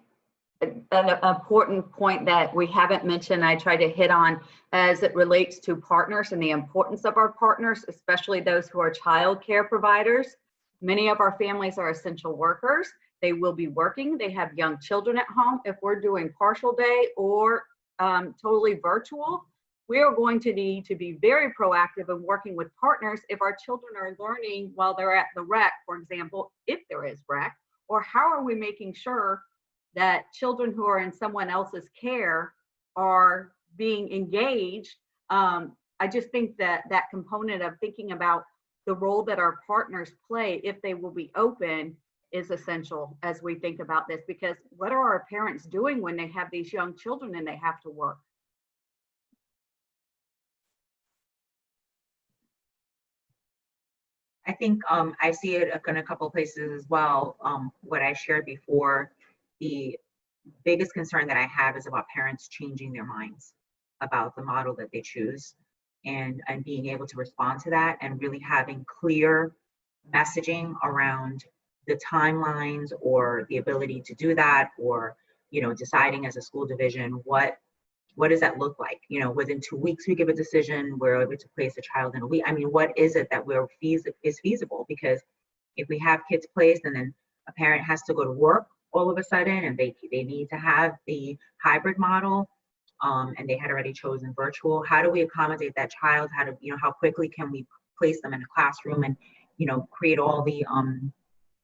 an important point that we haven't mentioned, I try to hit on as it relates to partners and the importance of our partners, especially those who are child care providers. Many of our families are essential workers. They will be working. They have young children at home. If we're doing partial day or totally virtual, we are going to need to be very proactive in working with partners if our children are learning while they're at the rec, for example, if there is rec, or how are we making sure that children who are in someone else's care are being engaged. I just think that component of thinking about the role that our partners play, if they will be open, is essential as we think about this, because what are our parents doing when they have these young children and they have to work? I think I see it in a couple places as well. What I shared before, the biggest concern that I have is about parents changing their minds about the model that they choose, and being able to respond to that, and really having clear messaging around the timelines or the ability to do that, or deciding as a school division what does that look like? Within 2 weeks we give a decision, we're able to place a child in a week. I mean, what is it that is feasible? Because if we have kids placed and then a parent has to go to work all of a sudden, and they need to have the hybrid model, and they had already chosen virtual, how do we accommodate that child? How quickly can we place them in a classroom and create all the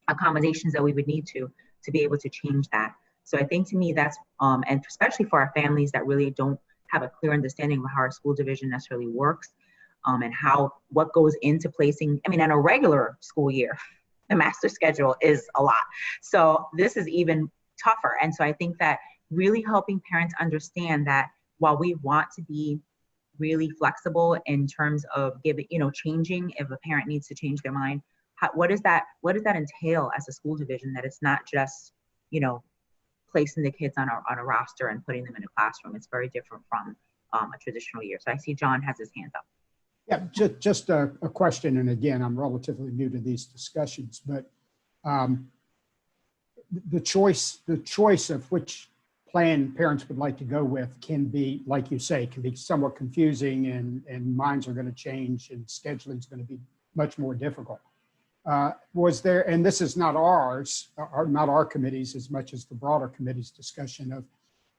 accommodations that we would need to be able to change that? So I think, to me, that's and especially for our families that really don't have a clear understanding of how our school division necessarily works, and what goes into placing. I mean, in a regular school year, the master schedule is a lot. So this is even tougher. And so I think that really helping parents understand that while we want to be really flexible in terms of changing if a parent needs to change their mind, what does that entail as a school division? That it's not just placing the kids on a roster and putting them in a classroom. It's very different from a traditional year. So I see John has his hand up. Yeah, just a question, and again, I'm relatively new to these discussions, but the choice of which plan parents would like to go with can be, like you say, can be somewhat confusing, and minds are going to change, and scheduling is going to be much more difficult. Was there, and this is not not our committees as much as the broader committee's discussion of,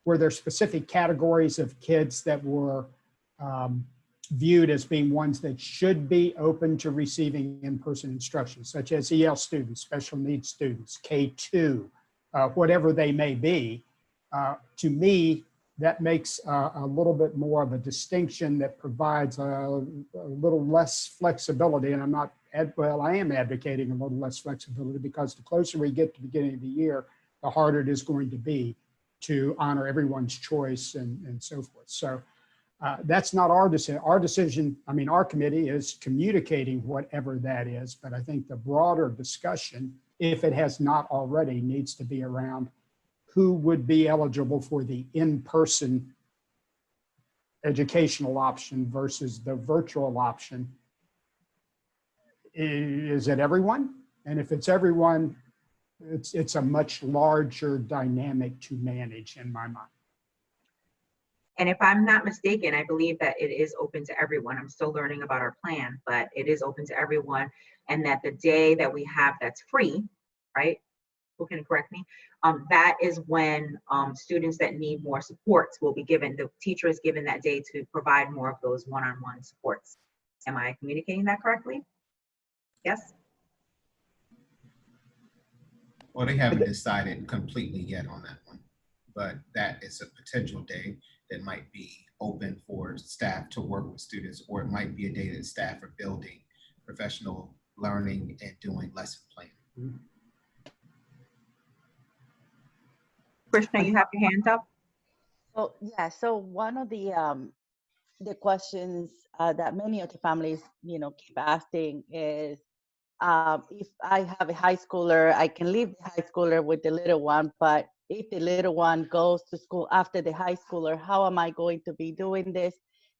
were there specific categories of kids that were viewed as being ones that should be open to receiving in-person instruction, such as EL students, special needs students, K2, whatever they may be? To me, that makes a little bit more of a distinction that provides a little less flexibility. And I am advocating a little less flexibility, because the closer we get to the beginning of the year, the harder it is going to be to honor everyone's choice and so forth. So that's not our decision. Our decision, I mean, our committee is communicating whatever that is, but I think the broader discussion, if it has not already, needs to be around who would be eligible for the in-person educational option versus the virtual option. Is it everyone? And if it's everyone, it's a much larger dynamic to manage in my mind. And if I'm not mistaken, I believe that it is open to everyone. I'm still learning about our plan, but it is open to everyone. And that the day that we have that's free, right? Who can correct me? That is when students that need more supports will be given, the teacher is given that day to provide more of those one-on-one supports. Am I communicating that correctly? Yes? Well, they haven't decided completely yet on that one, but that is a potential day that might be open for staff to work with students, or it might be a day that staff are building professional learning and doing lesson planning. Krishna, you have your hand up? Oh, yeah. So one of the questions that many of the families, keep asking is, if I have a high schooler, I can leave the high schooler with the little one, but if the little one goes to school after the high schooler, how am I going to be doing this?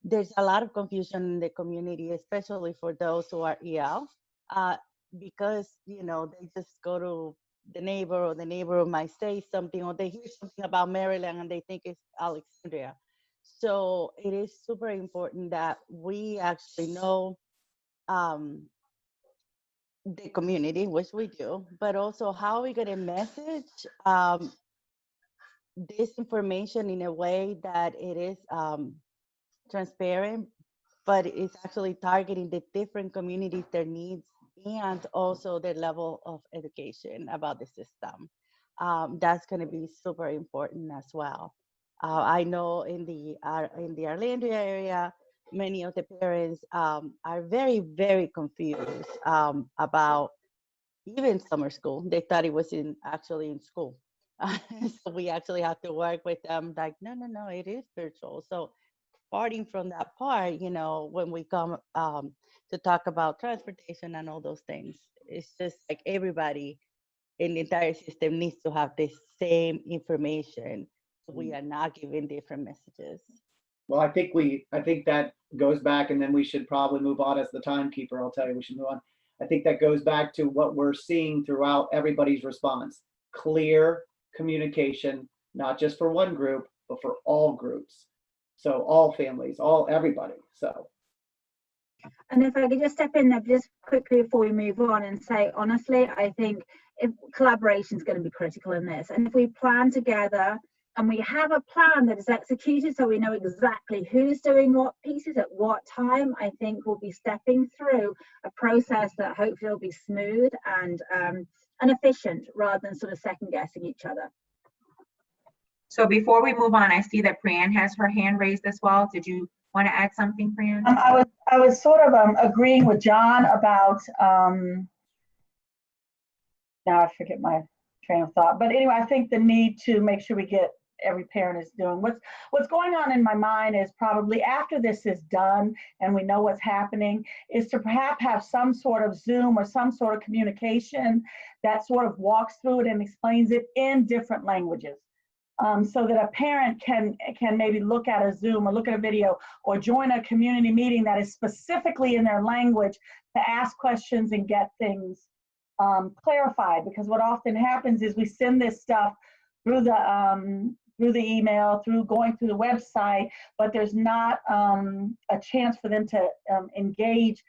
There's a lot of confusion in the community, especially for those who are EL, because, they just go to the neighbor, or the neighbor might say something, or they hear something about Maryland and they think it's Alexandria. So it is super important that we actually know the community, which we do, but also how we get a message this information in a way that it is transparent, but it's actually targeting the different communities, their needs, and also their level of education about the system. That's going to be super important as well. I know in the Orlando area, many of the parents are very, very confused about even summer school. They thought it was actually in school. So we actually have to work with them like, no, no, no, it is virtual. So starting from that part, when we come to talk about transportation and all those things, it's just like everybody in the entire system needs to have the same information. So we are not giving different messages. Well, I think that goes back, and then we should probably move on as the timekeeper. I'll tell you, we should move on. I think that goes back to what we're seeing throughout everybody's response. Clear communication, not just for one group, but for all groups. So all families, everybody. So. And if I could just step in there just quickly before we move on and say, honestly, I think collaboration is going to be critical in this. And if we plan together and we have a plan that is executed so we know exactly who's doing what pieces at what time, I think we'll be stepping through a process that hopefully will be smooth and efficient rather than sort of second guessing each other. So before we move on, I see that Priyan has her hand raised as well. Did you want to add something, Priyan? I was sort of agreeing with John about, now I forget my train of thought, but anyway, I think the need to make sure we get every parent is doing. What's going on in my mind is probably after this is done and we know what's happening, is to perhaps have some sort of Zoom or some sort of communication that sort of walks through it and explains it in different languages. So that a parent can maybe look at a Zoom or look at a video or join a community meeting that is specifically in their language to ask questions and get things clarified. Because what often happens is we send this stuff through the email, through going through the website, but there's not a chance for them to engage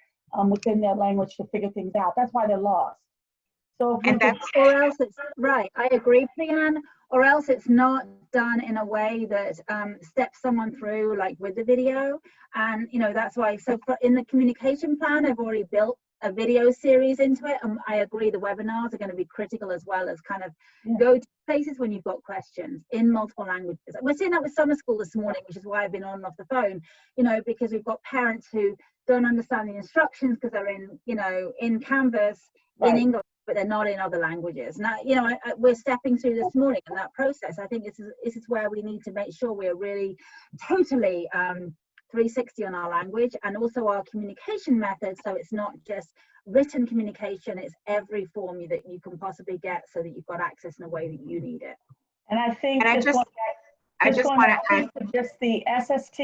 within their language to figure things out. That's why they're lost. So or else it's right. I agree, Priyan. Or else it's not done in a way that steps someone through, like with the video. And that's why. So in the communication plan, I've already built a video series into it. I agree the webinars are going to be critical as well as kind of go to places when you've got questions in multiple languages. We're seeing that with summer school this morning, which is why I've been on and off the phone, because we've got parents who don't understand the instructions because they're in Canvas in English, but they're not in other languages. Now, we're stepping through this morning in that process. I think this is where we need to make sure we're really totally 360 on our language and also our communication methods. So it's not just written communication, it's every form that you can possibly get so that you've got access in a way that you need it. And I think I just want to add just the SST.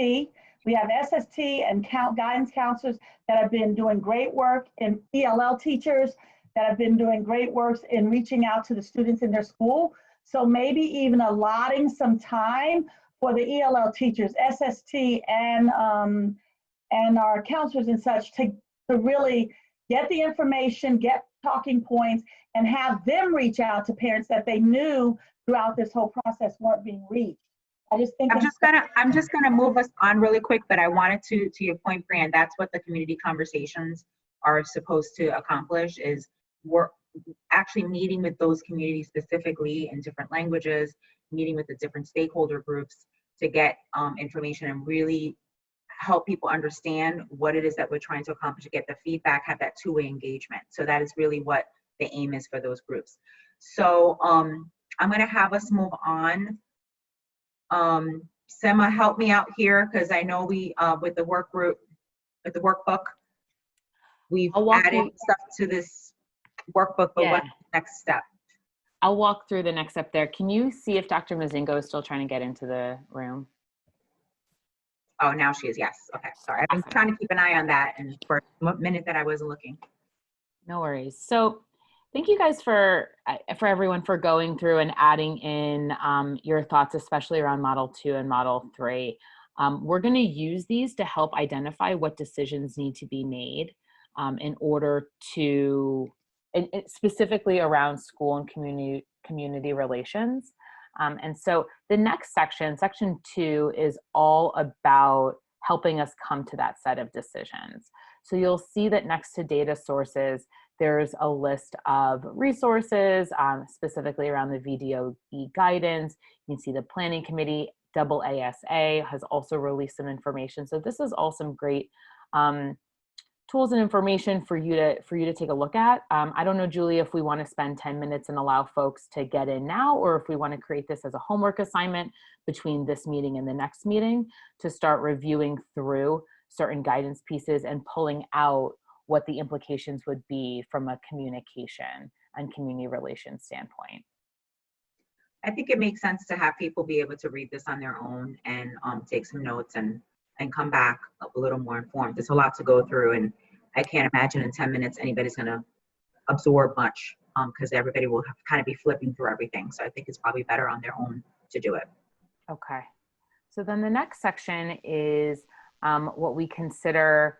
We have SST and guidance counselors that have been doing great work, and ELL teachers that have been doing great work in reaching out to the students in their school. So maybe even allotting some time for the ELL teachers, SST, and our counselors and such to really get the information, get talking points, and have them reach out to parents that they knew throughout this whole process weren't being reached. I just think I'm just gonna move us on really quick, but I wanted to your point, Fran, that's what the community conversations are supposed to accomplish, is we're actually meeting with those communities specifically in different languages, meeting with the different stakeholder groups to get information and really help people understand what it is that we're trying to accomplish, to get the feedback, have that two-way engagement. So that is really what the aim is for those groups. So I'm gonna have us move on. Sema, help me out here, because I know we, with the work group, with the workbook, we've added stuff to this workbook, but what's the next step? I'll walk through the next step there. Can you see if Dr. Mazingo is still trying to get into the room? Oh, now she is, yes. Okay, sorry. I've been trying to keep an eye on that, and for a minute that I wasn't looking. No worries. So thank you guys for everyone for going through and adding in your thoughts, especially around Model 2 and Model 3. We're going to use these to help identify what decisions need to be made in order to, and specifically around school and community relations. And so the next section, section 2, is all about helping us come to that set of decisions. So you'll see that next to data sources, there's a list of resources, specifically around the VDOE guidance. You can see the planning committee, AASA, has also released some information. So this is all some great tools and information for you to take a look at. I don't know, Julie, if we want to spend 10 minutes and allow folks to get in now, or if we want to create this as a homework assignment between this meeting and the next meeting to start reviewing through certain guidance pieces and pulling out what the implications would be from a communication and community relations standpoint. I think it makes sense to have people be able to read this on their own and take some notes and come back a little more informed. There's a lot to go through, and I can't imagine in 10 minutes anybody's going to absorb much because everybody will have kind of be flipping through everything. So I think it's probably better on their own to do it. Okay. So then the next section is what we consider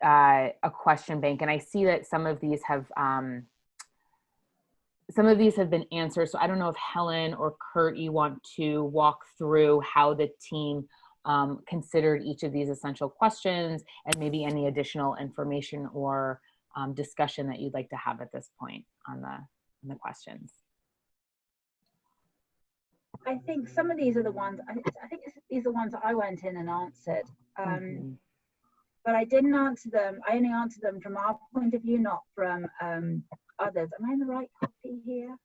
a question bank. And I see that some of these have been answered. So I don't know if Helen or Kurt, you want to walk through how the team considered each of these essential questions and maybe any additional information or discussion that you'd like to have at this point on the questions. I think some of these are the ones, these are the ones I went in and answered. But I didn't answer them. I only answered them from our point of view, not from others. Am I in the right copy here?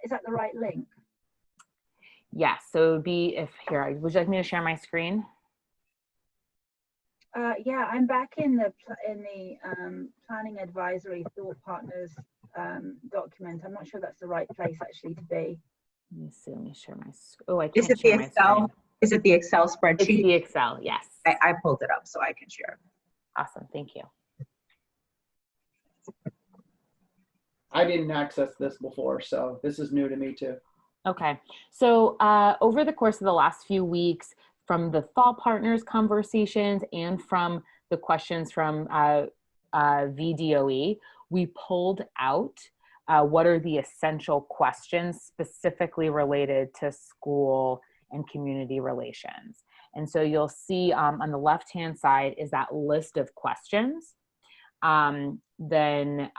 Is that the right link? Yes, so it would be would you like me to share my screen? Yeah, I'm back in the planning advisory thought partners document. I'm not sure that's the right place actually to be. Let me see, let me share my, oh, I Is can't it the share my Excel? screen. Is it the Excel spreadsheet? It's the Excel, yes. I pulled it up so I can share. Awesome, thank you. I didn't access this before, so this is new to me too. Okay, so over the course of the last few weeks, from the thought partners conversations and from the questions from VDOE, we pulled out what are the essential questions specifically related to school and community relations. And so you'll see on the left-hand side is that list of questions. Then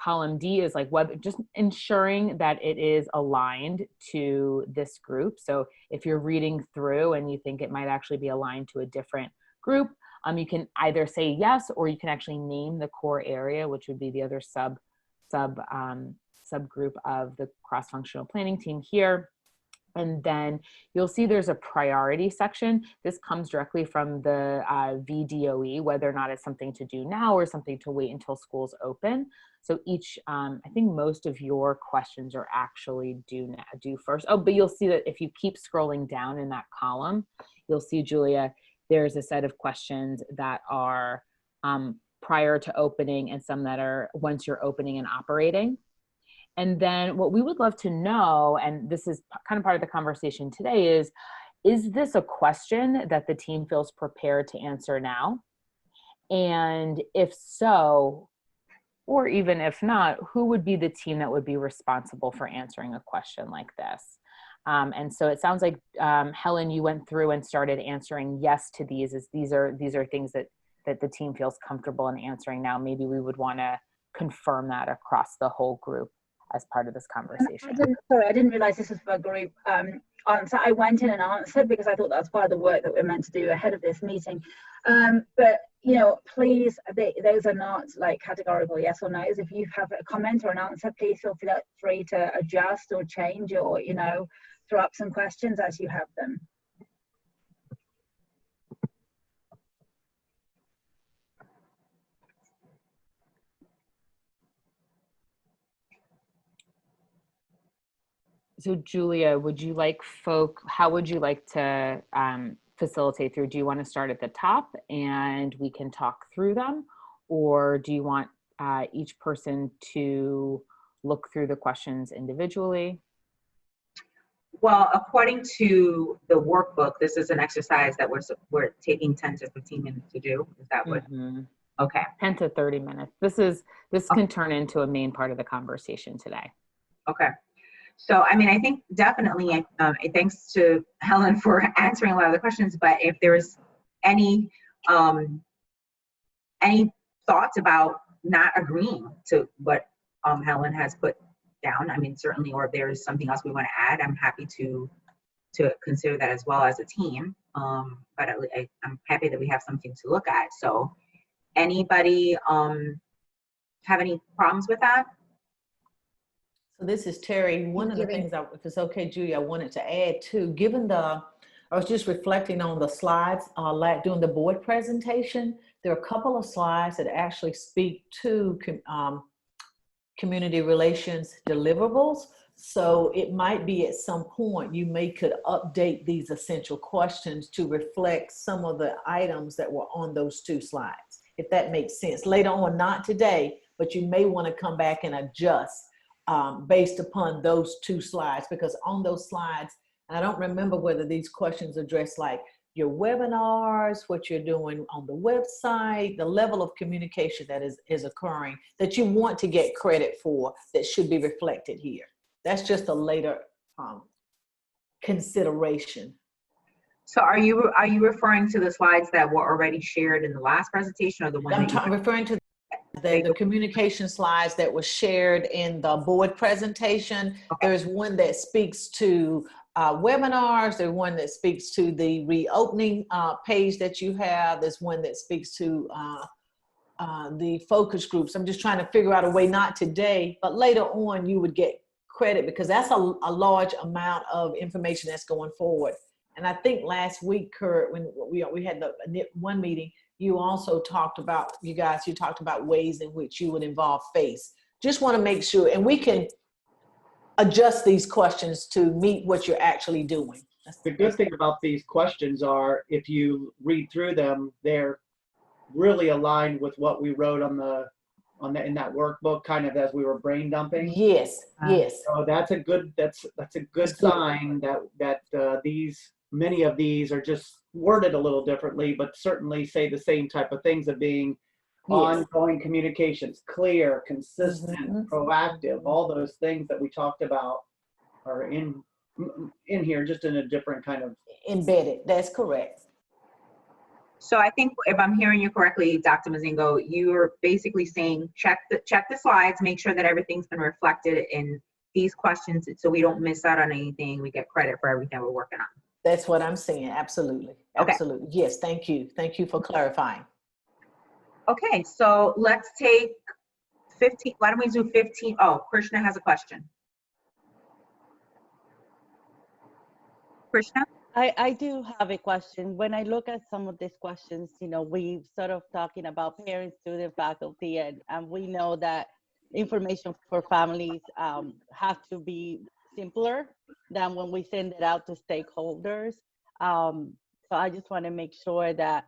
column D is like just ensuring that it is aligned to this group. So if you're reading through and you think it might actually be aligned to a different group, you can either say yes, or you can actually name the core area, which would be the other subgroup of the cross-functional planning team here. And then you'll see there's a priority section. This comes directly from the VDOE, whether or not it's something to do now or something to wait until schools open. So each, I think most of your questions are actually due first. Oh, but you'll see that if you keep scrolling down in that column, you'll see, Julia, there's a set of questions that are prior to opening and some that are once you're opening and operating. And then what we would love to know, and this is kind of part of the conversation today, is this a question that the team feels prepared to answer now? And if so, or even if not, who would be the team that would be responsible for answering a question like this? And so it sounds like, Helen, you went through and started answering yes to these, as these are things that the team feels comfortable in answering now. Maybe we would want to confirm that across the whole group as part of this conversation. I didn't realize this was for a group answer. I went in and answered because I thought that's part of the work that we're meant to do ahead of this meeting. But, you know, please, those are not like categorical yes or no's. If you have a comment or an answer, please feel free to adjust or change or, you know, throw up some questions as you have them. So Julia, would you like how would you like to facilitate through? Do you want to start at the top and we can talk through them? Or do you want each person to look through the questions individually? Well, according to the workbook, this is an exercise that we're taking 10 to 15 minutes to do. Is that what? Mm-hmm. Okay. 10 to 30 minutes. This can turn into a main part of the conversation today. Okay. So, I mean, I think definitely, thanks to Helen for answering a lot of the questions, but if there's any thoughts about not agreeing to what Helen has put down, I mean, certainly, or if there is something else we want to add, I'm happy to consider that as well as a team. But I'm happy that we have something to look at. So Anybody have any problems with that? So this is Terry. One of the things, if it's okay, Julia, I wanted to add too, I was just reflecting on the slides during the board presentation. There are a couple of slides that actually speak to community relations deliverables. So it might be at some point you could update these essential questions to reflect some of the items that were on those 2 slides, if that makes sense. Later on, not today, but you may want to come back and adjust based upon those 2 slides, because on those slides, and I don't remember whether these questions address like your webinars, what you're doing on the website, the level of communication that is occurring that you want to get credit for that should be reflected here. That's just a later consideration. So are you referring to the slides that were already shared in the last presentation, or the one I'm referring to the communication slides that were shared in the board presentation. Okay. There's one that speaks to webinars. There's one that speaks to the reopening page that you have. There's one that speaks to the focus groups. I'm just trying to figure out a way, not today, but later on you would get credit, because that's a large amount of information that's going forward. And I think last week, Kurt, when we had the one meeting, you also talked about, you talked about ways in which you would involve FACE. Just want to make sure, and we can adjust these questions to meet what you're actually doing. The good thing about these questions are, if you read through them, they're really aligned with what we wrote in that workbook, kind of as we were brain dumping. Yes, yes. So that's a good sign that many of these are just worded a little differently, but certainly say the same type of things of being ongoing communications, clear, consistent, proactive. All those things that we talked about are in here, just in a different kind of embedded. That's correct. So I think if I'm hearing you correctly, Dr. Mozingo, you're basically saying check the slides, make sure that everything's been reflected in these questions, so we don't miss out on anything. We get credit for everything we're working on. That's what I'm saying. Absolutely. Okay. Absolutely. Yes. Thank you. Thank you for clarifying. Okay. So let's take 15. Why don't we do 15? Oh, Krishna has a question. Krishna? I do have a question. When I look at some of these questions, we sort of talking about parents, student, faculty, and we know that information for families have to be simpler than when we send it out to stakeholders. So I just want to make sure that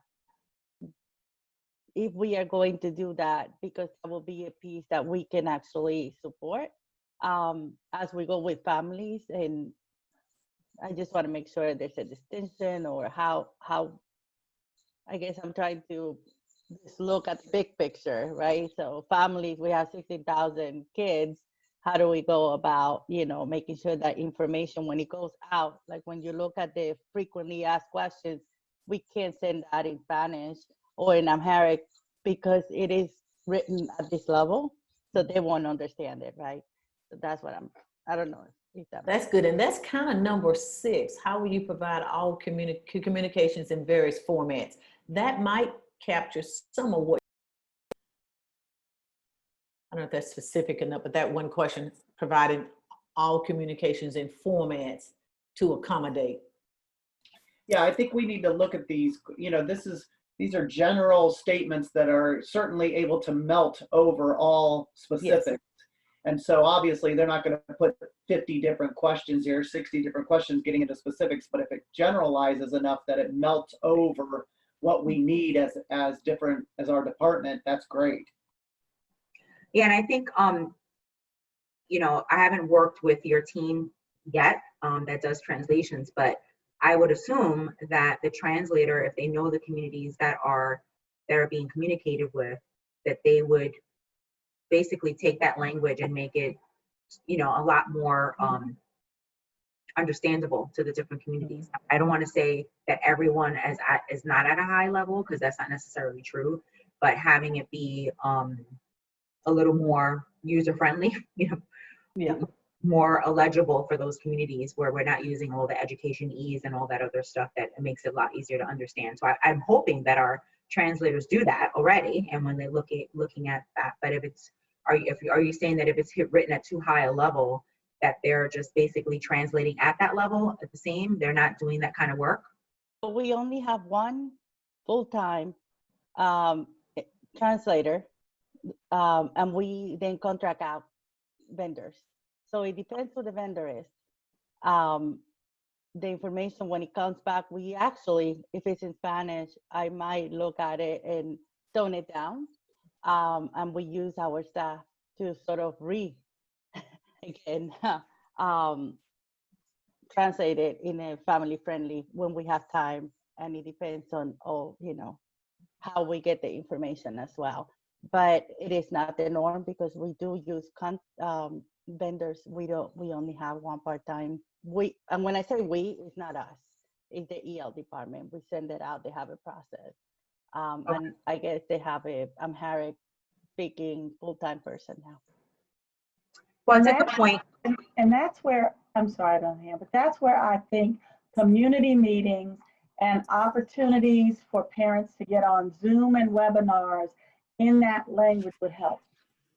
if we are going to do that, because that will be a piece that we can actually support as we go with families. And I just want to make sure there's a distinction, or how I guess I'm trying to just look at the big picture, right? So families, we have 16,000 kids. How do we go about, making sure that information, when it goes out, like when you look at the frequently asked questions, we can't send that in Spanish or in Amharic because it is written at this level, so they won't understand it, right? So that's what I don't know. That's good. And that's kind of number 6. How will you provide all communications in various formats? That might capture some of what, I don't know if that's specific enough, but that one question, providing all communications in formats to accommodate. Yeah, I think we need to look at these, these are general statements that are certainly able to melt over all specifics. Yes. And so obviously they're not going to put 50 different questions here, 60 different questions getting into specifics, but if it generalizes enough that it melts over what we need as different as our department, that's great. Yeah, and I think, I haven't worked with your team yet that does translations, but I would assume that the translator, if they know the communities that are being communicated with, that they would basically take that language and make it, a lot more understandable to the different communities. I don't want to say that everyone is not at a high level, because that's not necessarily true, but having it be a little more user-friendly, more legible for those communities where we're not using all the education ease and all that other stuff that makes it a lot easier to understand. So I'm hoping that our translators do that already, and when they looking at that. But if it's, are you saying that if it's written at too high a level, that they're just basically translating at that level at the same? They're not doing that kind of work? But we only have one full-time translator, and we then contract out vendors. So it depends who the vendor is. The information, when it comes back, we actually, if it's in Spanish, I might look at it and tone it down. And we use our staff to sort of again, translate it in a family friendly when we have time. And it depends on, how we get the information as well. But it is not the norm because we do use vendors. We only have one part-time. And when I say we, it's not us, it's the EL department. We send it out, they have a process. And I guess they have a Amharic speaking full-time person now. Well, that's a good point. And that's where, I'm sorry, I don't have, but that's where I think community meetings and opportunities for parents to get on Zoom and webinars in that language would help.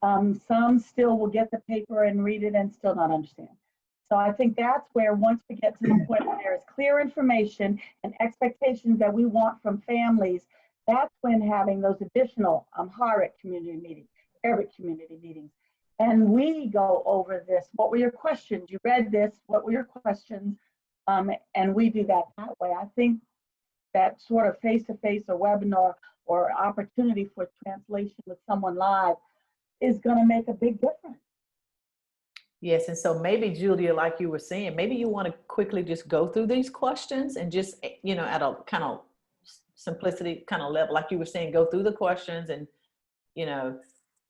Some still will get the paper and read it and still not understand. So I think that's where, once we get to the point where there is clear information and expectations that we want from families, that's when having those additional Amharic community meetings, Arabic community meetings. And we go over this. What were your questions? You read this. What were your questions? And we do that way. I think that sort of face-to-face or webinar or opportunity for translation with someone live is going to make a big difference. Yes, and so maybe, Julia, like you were saying, maybe you want to quickly just go through these questions and just, at a kind of simplicity kind of level, like you were saying, go through the questions and,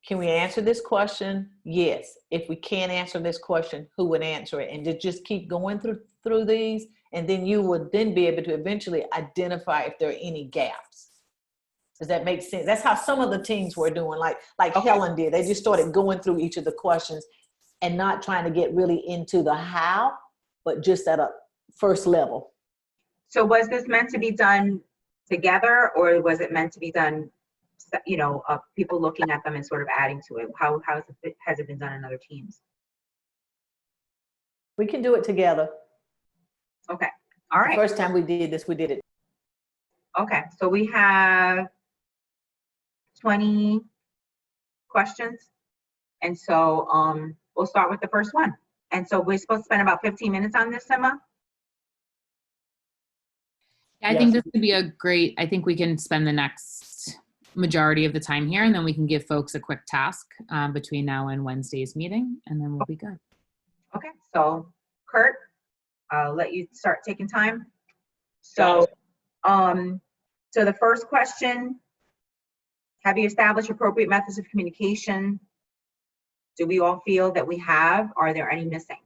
can we answer this question? Yes. If we can't answer this question, who would answer it? And to just keep going through these, and then you would then be able to eventually identify if there are any gaps. Does that make sense? That's how some of the teams were doing, like Helen did. They just started going through each of the questions and not trying to get really into the how, but just at a first level. So was this meant to be done together, or was it meant to be done, people looking at them and sort of adding to it? How has it been done in other teams? We can do it together. Okay, all right. The first time we did this, we did it. Okay, so we have 20 questions. And so we'll start with the first one. And so we're supposed to spend about 15 minutes on this, Emma? I think this would be I think we can spend the next majority of the time here, and then we can give folks a quick task between now and Wednesday's meeting, and then we'll be good. Okay, so Kurt, I'll let you start taking time. So, so the first question, have you established appropriate methods of communication? Do we all feel that we have? Are there any missing?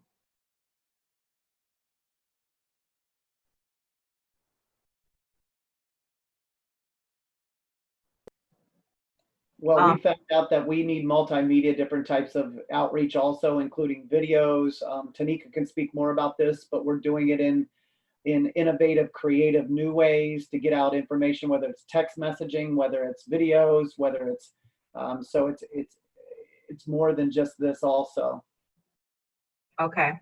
Well, we found out that we need multimedia, different types of outreach also, including videos. Tanika can speak more about this, but we're doing it in innovative, creative, new ways to get out information, whether it's text messaging, whether it's videos, whether it's, so it's more than just this also. Okay.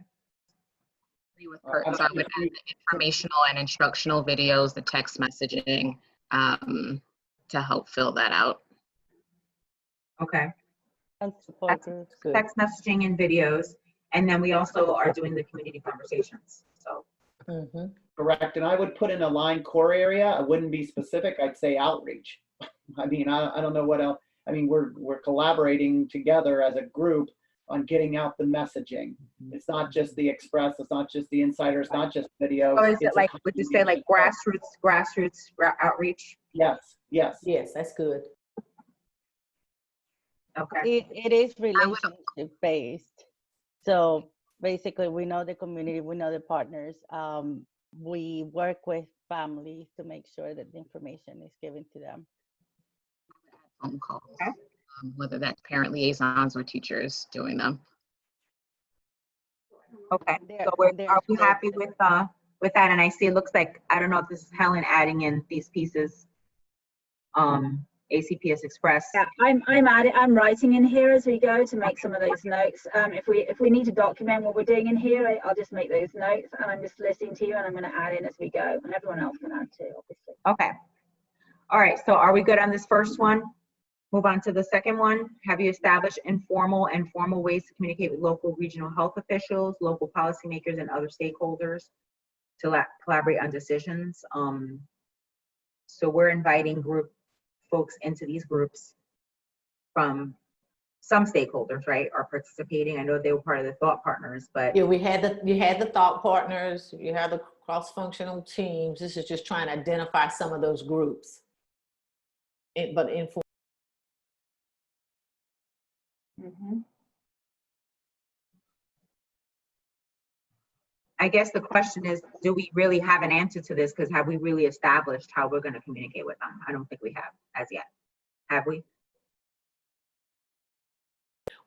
With Kurt, so I would add the informational and instructional videos, the text messaging, to help fill that out. Okay. Good. Text messaging and videos. And then we also are doing the community conversations. So. Correct. And I would put in a line core area. I wouldn't be specific. I'd say outreach. I mean, I don't know what else. I mean, we're collaborating together as a group on getting out the messaging. It's not just the express. It's not just the insider. It's not just video. So is it like, would you say like grassroots outreach? Yes. Yes. Yes, that's good. Okay. It is relationship based. So basically, we know the community, we know the partners. We work with families to make sure that the information is given to them. Phone calls, whether that's parent liaisons or teachers doing them. Okay. So are we happy with that? And I see it looks like, I don't know if this is Helen adding in these pieces. ACPS Express. Yeah, I'm writing in here as we go to make some of those notes. If we need to document what we're doing in here, I'll just make those notes, and I'm just listening to you, and I'm going to add in as we go, and everyone else can add too, obviously. Okay. All right, so are we good on this first one? Move on to the second one. Have you established informal and formal ways to communicate with local regional health officials, local policymakers, and other stakeholders to collaborate on decisions? So we're inviting folks into these groups from some stakeholders, right, are participating. I know they were part of the thought partners, but Yeah, you had the thought partners, you had the cross-functional teams. This is just trying to identify some of those groups. But informal. I guess the question is, do we really have an answer to this? Because have we really established how we're going to communicate with them? I don't think we have as yet. Have we?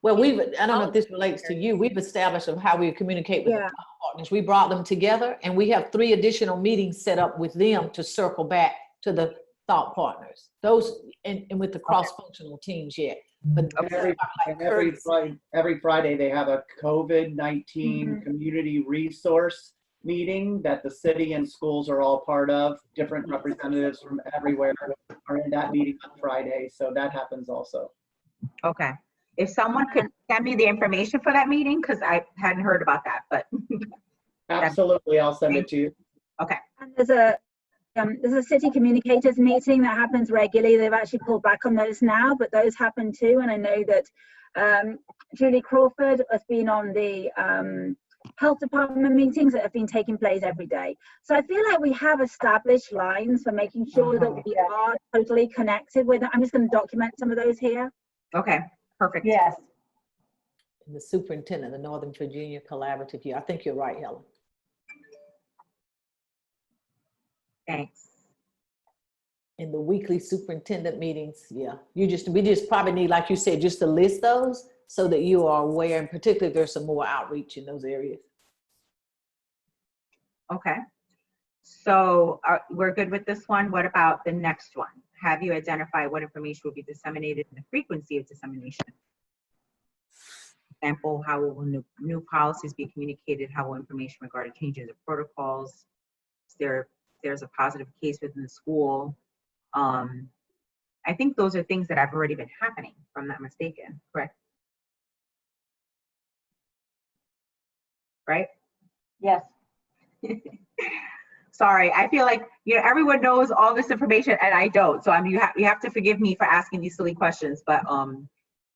Well, I don't know if this relates to you, we've established of how we communicate with the partners. We brought them together, and we have 3 additional meetings set up with them to circle back to the thought partners. Those, and with the cross-functional teams yet. But every Friday they have a COVID-19 community resource meeting that the city and schools are all part of. Different representatives from everywhere are in that meeting on Friday, so that happens also. Okay. If someone could send me the information for that meeting, because I hadn't heard about that, but absolutely, I'll send it to you. Okay. And there's a city communicators meeting that happens regularly. They've actually pulled back on those now, but those happen too. And I know that Julie Crawford has been on the health department meetings that have been taking place every day. So I feel like we have established lines for making sure that we are totally connected with it. I'm just going to document some of those here. Okay, perfect. Yes. And the superintendent, the Northern Virginia Collaborative here. I think you're right, Helen. Thanks. In the weekly superintendent meetings, yeah. We just probably need, like you said, just to list those so that you are aware, and particularly if there's some more outreach in those areas. Okay. So we're good with this one. What about the next one? Have you identified what information will be disseminated and the frequency of dissemination? Example, how will new policies be communicated? How will information regarding changes of protocols? There's a positive case within the school. I think those are things that have already been happening, if I'm not mistaken, correct? Right? Yes. Sorry, I feel like everyone knows all this information and I don't. So you have to forgive me for asking these silly questions, but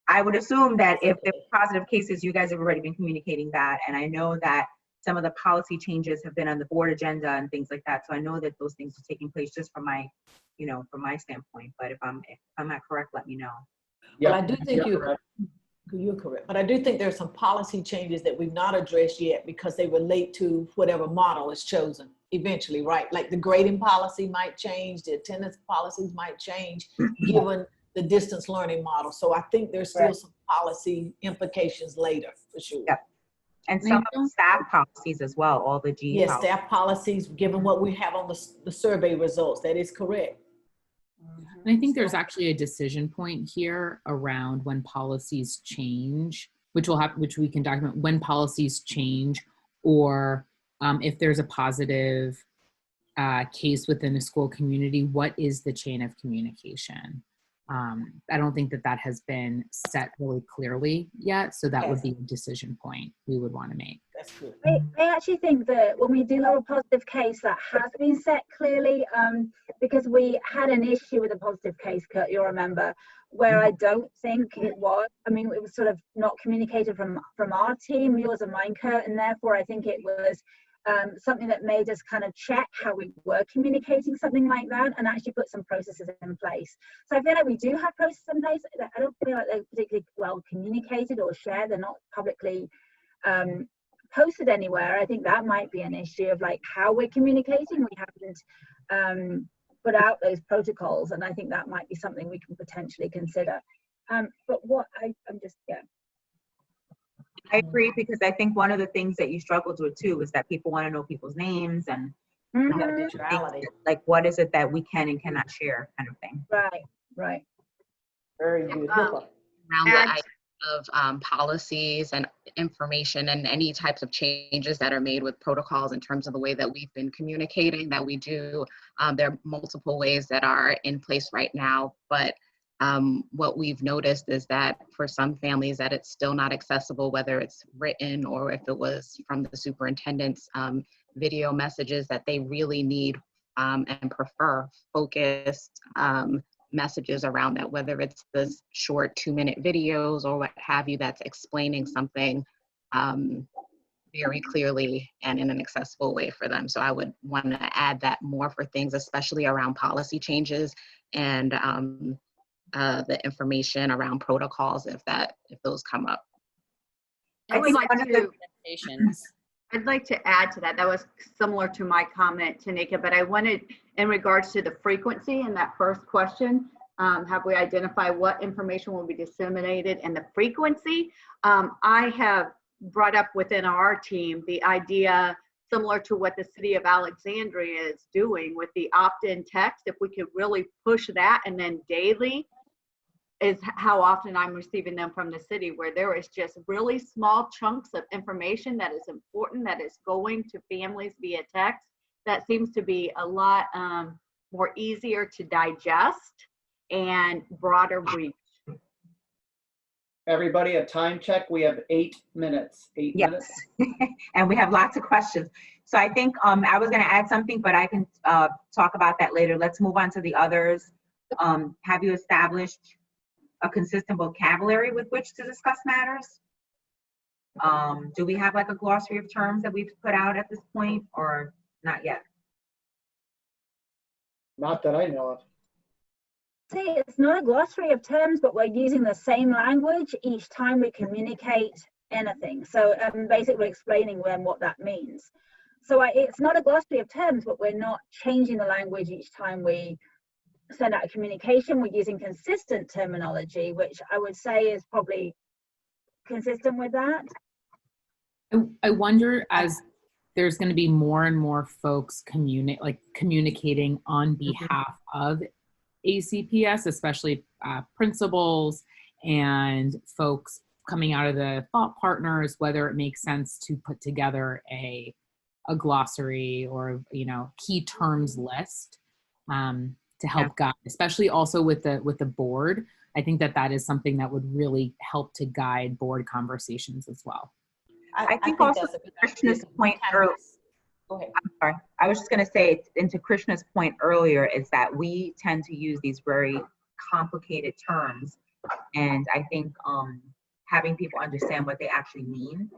I would assume that if there are positive cases, you guys have already been communicating that, and I know that some of the policy changes have been on the board agenda and things like that. So I know that those things are taking place just from my, from my standpoint. But if I'm not correct, let me know. Yeah, well, I do think you're correct. But I do think there's some policy changes that we've not addressed yet because they relate to whatever model is chosen eventually, right? Like the grading policy might change, the attendance policies might change given the distance learning model. So I think there's still some policy implications later for sure. Yep. And some of the staff policies as well, all the G yes, policies. staff policies, given what we have on the survey results, that is correct. And I think there's actually a decision point here around when policies change, which we can document when policies change, or if there's a positive case within a school community, what is the chain of communication? I don't think that has been set really clearly yet. So that would be a decision point we would want to make. That's good. I actually think that when we do have a positive case, that has been set clearly, because we had an issue with a positive case, Kurt, you'll remember, where I don't think it was. I mean, it was sort of not communicated from our team, yours and mine, Kurt, and therefore I think it was something that made us kind of check how we were communicating something like that and actually put some processes in place. So I feel like we do have processes in place. I don't feel like they're particularly well communicated or shared. They're not publicly posted anywhere. I think that might be an issue of like how we're communicating. We haven't put out those protocols, and I think that might be something we can potentially consider. But what I'm just, I agree, because I think one of the things that you struggled with too is that people want to know people's names and confidentiality. like what is it that we can and cannot share, kind of thing. Right. very good. HIPAA. Around the idea of policies and information and any types of changes that are made with protocols in terms of the way that we've been communicating, that we do. There are multiple ways that are in place right now, but what we've noticed is that for some families that it's still not accessible, whether it's written or if it was from the superintendent's video messages, that they really need and prefer focused messages around that, whether it's the short 2-minute videos or what have you, that's explaining something very clearly and in an accessible way for them. So I would want to add that more for things, especially around policy changes and the information around protocols if those come up. I would like to, I'd like to add to that. That was similar to my comment, Tanika, but I wanted, in regards to the frequency in that first question, have we identified what information will be disseminated and the frequency? I have brought up within our team the idea similar to what the city of Alexandria is doing with the opt-in text. If we could really push that, and then daily is how often I'm receiving them from the city, where there is just really small chunks of information that is important, that is going to families via text. That seems to be a lot more easier to digest and broader reach. Everybody, a time check. We have 8 minutes. 8 minutes. And we have lots of questions. So I think I was going to add something, but I can talk about that later. Let's move on to the others. Have you established a consistent vocabulary with which to discuss matters? Do we have like a glossary of terms that we've put out at this point, or not yet? Not that I know of. See, it's not a glossary of terms, but we're using the same language each time we communicate anything. So basically we're explaining them what that means. So it's not a glossary of terms, but we're not changing the language each time we send out a communication. We're using consistent terminology, which I would say is probably consistent with that. I wonder, as there's going to be more and more folks communicating on behalf of ACPS, especially principals and folks coming out of the thought partners, whether it makes sense to put together a glossary or key terms list to help guide, especially also with the board. I think that is something that would really help to guide board conversations as well. I think also to Krishna's point earlier. Go ahead. I'm sorry. I was just going to say, into Krishna's point earlier, is that we tend to use these very complicated terms, and I think having people understand what they actually mean.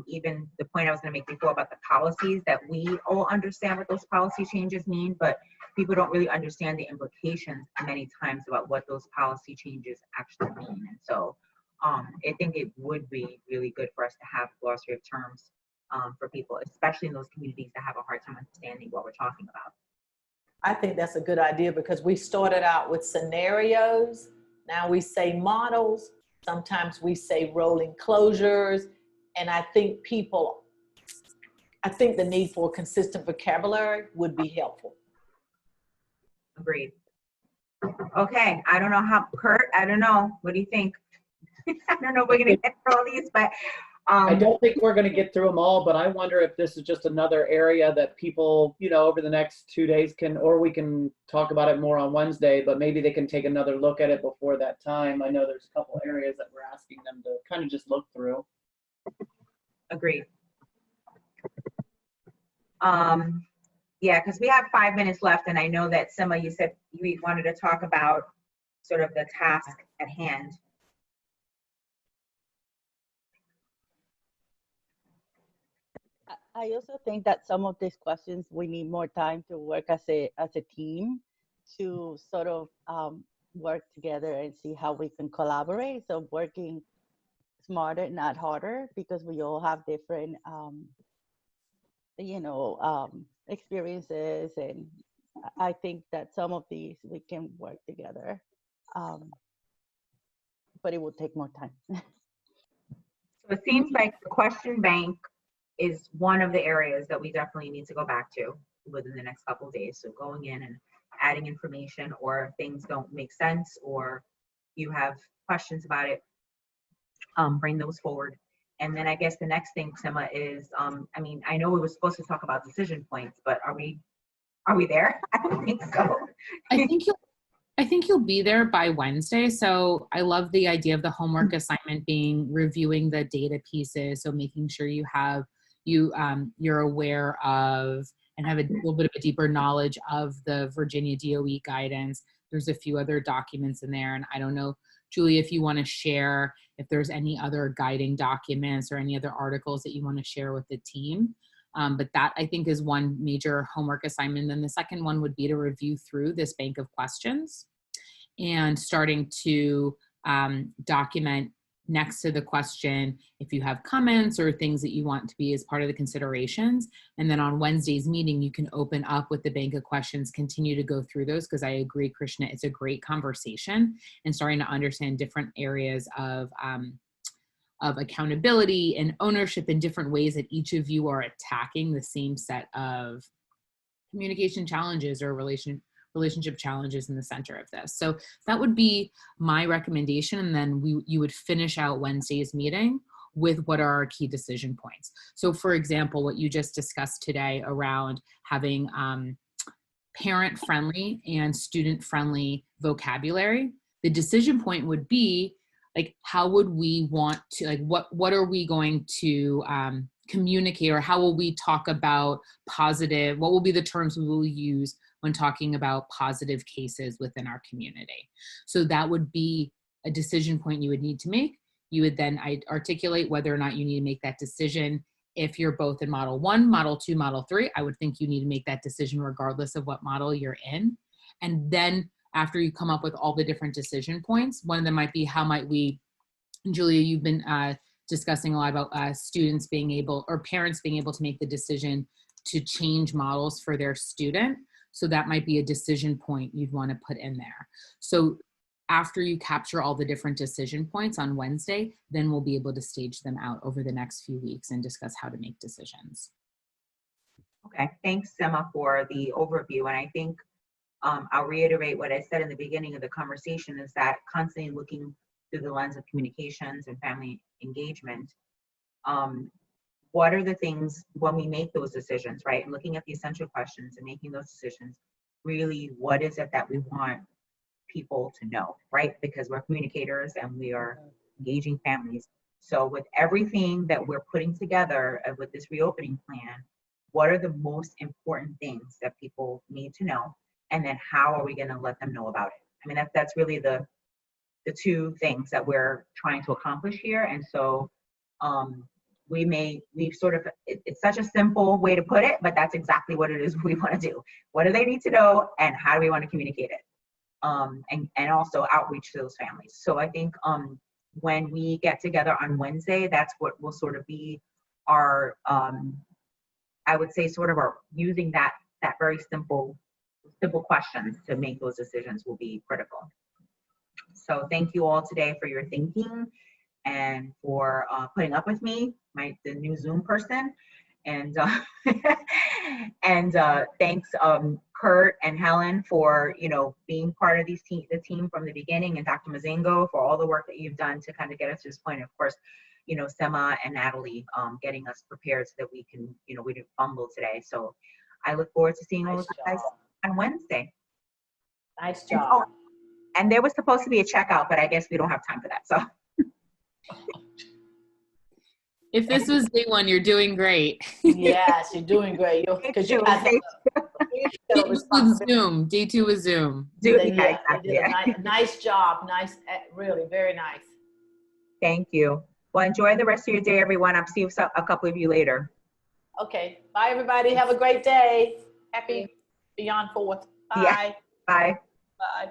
Even the point I was going to make before about the policies, that we all understand what those policy changes mean, but people don't really understand the implications many times about what those policy changes actually mean. And so I think it would be really good for us to have a glossary of terms for people, especially in those communities that have a hard time understanding what we're talking about. I think that's a good idea, because we started out with scenarios. Now we say models. Sometimes we say rolling closures. And I think the need for consistent vocabulary would be helpful. Agreed. Okay, I don't know how, Kurt, I don't know. What do you think? I don't know if we're going to get through all these, but I don't think we're going to get through them all, but I wonder if this is just another area that people, over the next 2 days or we can talk about it more on Wednesday, but maybe they can take another look at it before that time. I know there's a couple areas that we're asking them to kind of just look through. Agreed. Yeah, because we have 5 minutes left, and I know that Sima, you said you wanted to talk about sort of the task at hand. I also think that some of these questions, we need more time to work as a team to sort of work together and see how we can collaborate. So working smarter, not harder, because we all have different, experiences. And I think that some of these we can work together, but it will take more time. So it seems like the question bank is one of the areas that we definitely need to go back to within the next couple of days. So going in and adding information, or if things don't make sense, or you have questions about it, bring those forward. And then I guess the next thing, Sima, is, I mean, I know we were supposed to talk about decision points, but are we there? I don't think so. I think you'll be there by Wednesday. So I love the idea of the homework assignment being reviewing the data pieces. So making sure you're aware of and have a little bit of a deeper knowledge of the Virginia DOE guidance. There's a few other documents in there, and I don't know, Julie, if you want to share if there's any other guiding documents or any other articles that you want to share with the team. But that, I think, is one major homework assignment. And the second one would be to review through this bank of questions and starting to document next to the question if you have comments or things that you want to be as part of the considerations. And then on Wednesday's meeting, you can open up with the bank of questions, continue to go through those, because I agree, Krishna, it's a great conversation and starting to understand different areas of accountability and ownership in different ways that each of you are attacking the same set of communication challenges or relationship challenges in the center of this. So that would be my recommendation. And then you would finish out Wednesday's meeting with what are our key decision points. So for example, what you just discussed today around having parent-friendly and student-friendly vocabulary, the decision point would be, like, how would we want to, like, what are we going to communicate, or how will we talk about positive, what will be the terms we will use when talking about positive cases within our community? So that would be a decision point you would need to make. You would then articulate whether or not you need to make that decision. If you're both in Model 1, Model 2, Model 3, I would think you need to make that decision regardless of what model you're in. And then after you come up with all the different decision points, one of them might be, how might we, Julia, you've been discussing a lot about students being able, or parents being able to make the decision to change models for their student. So that might be a decision point you'd want to put in there. So after you capture all the different decision points on Wednesday, then we'll be able to stage them out over the next few weeks and discuss how to make decisions. Okay, thanks, Sima, for the overview. And I think I'll reiterate what I said in the beginning of the conversation, is that constantly looking through the lens of communications and family engagement, what are the things when we make those decisions, right? And looking at the essential questions and making those decisions, really, what is it that we want people to know, right? Because we're communicators and we are engaging families. So with everything that we're putting together with this reopening plan, what are the most important things that people need to know? And then how are we going to let them know about it? I mean, that's really the two things that we're trying to accomplish here. And so it's such a simple way to put it, but that's exactly what it is we want to do. What do they need to know, and how do we want to communicate it? And also outreach to those families. So I think when we get together on Wednesday, that's what will sort of be our, I would say, sort of our using that very simple questions to make those decisions will be critical. So thank you all today for your thinking and for putting up with me, the new Zoom person. And thanks Kurt and Helen for being part of the team from the beginning, and Dr. Mazengo for all the work that you've done to kind of get us to this point. Of course, Sima and Natalie getting us prepared so that we can, we didn't fumble today. So I look forward to seeing all of you guys on Wednesday. Nice job. And there was supposed to be a checkout, but I guess we don't have time for that. So if this was day one, you're doing great. Yes, you're doing great. Because you guys Zoom. Day 2 was Zoom. Nice job. Nice, really, very nice. Thank you. Well, enjoy the rest of your day, everyone. I'll see a couple of you later. Okay. Bye, everybody. Have a great day. Happy Beyond 4th. Bye. Yeah. Bye. Bye.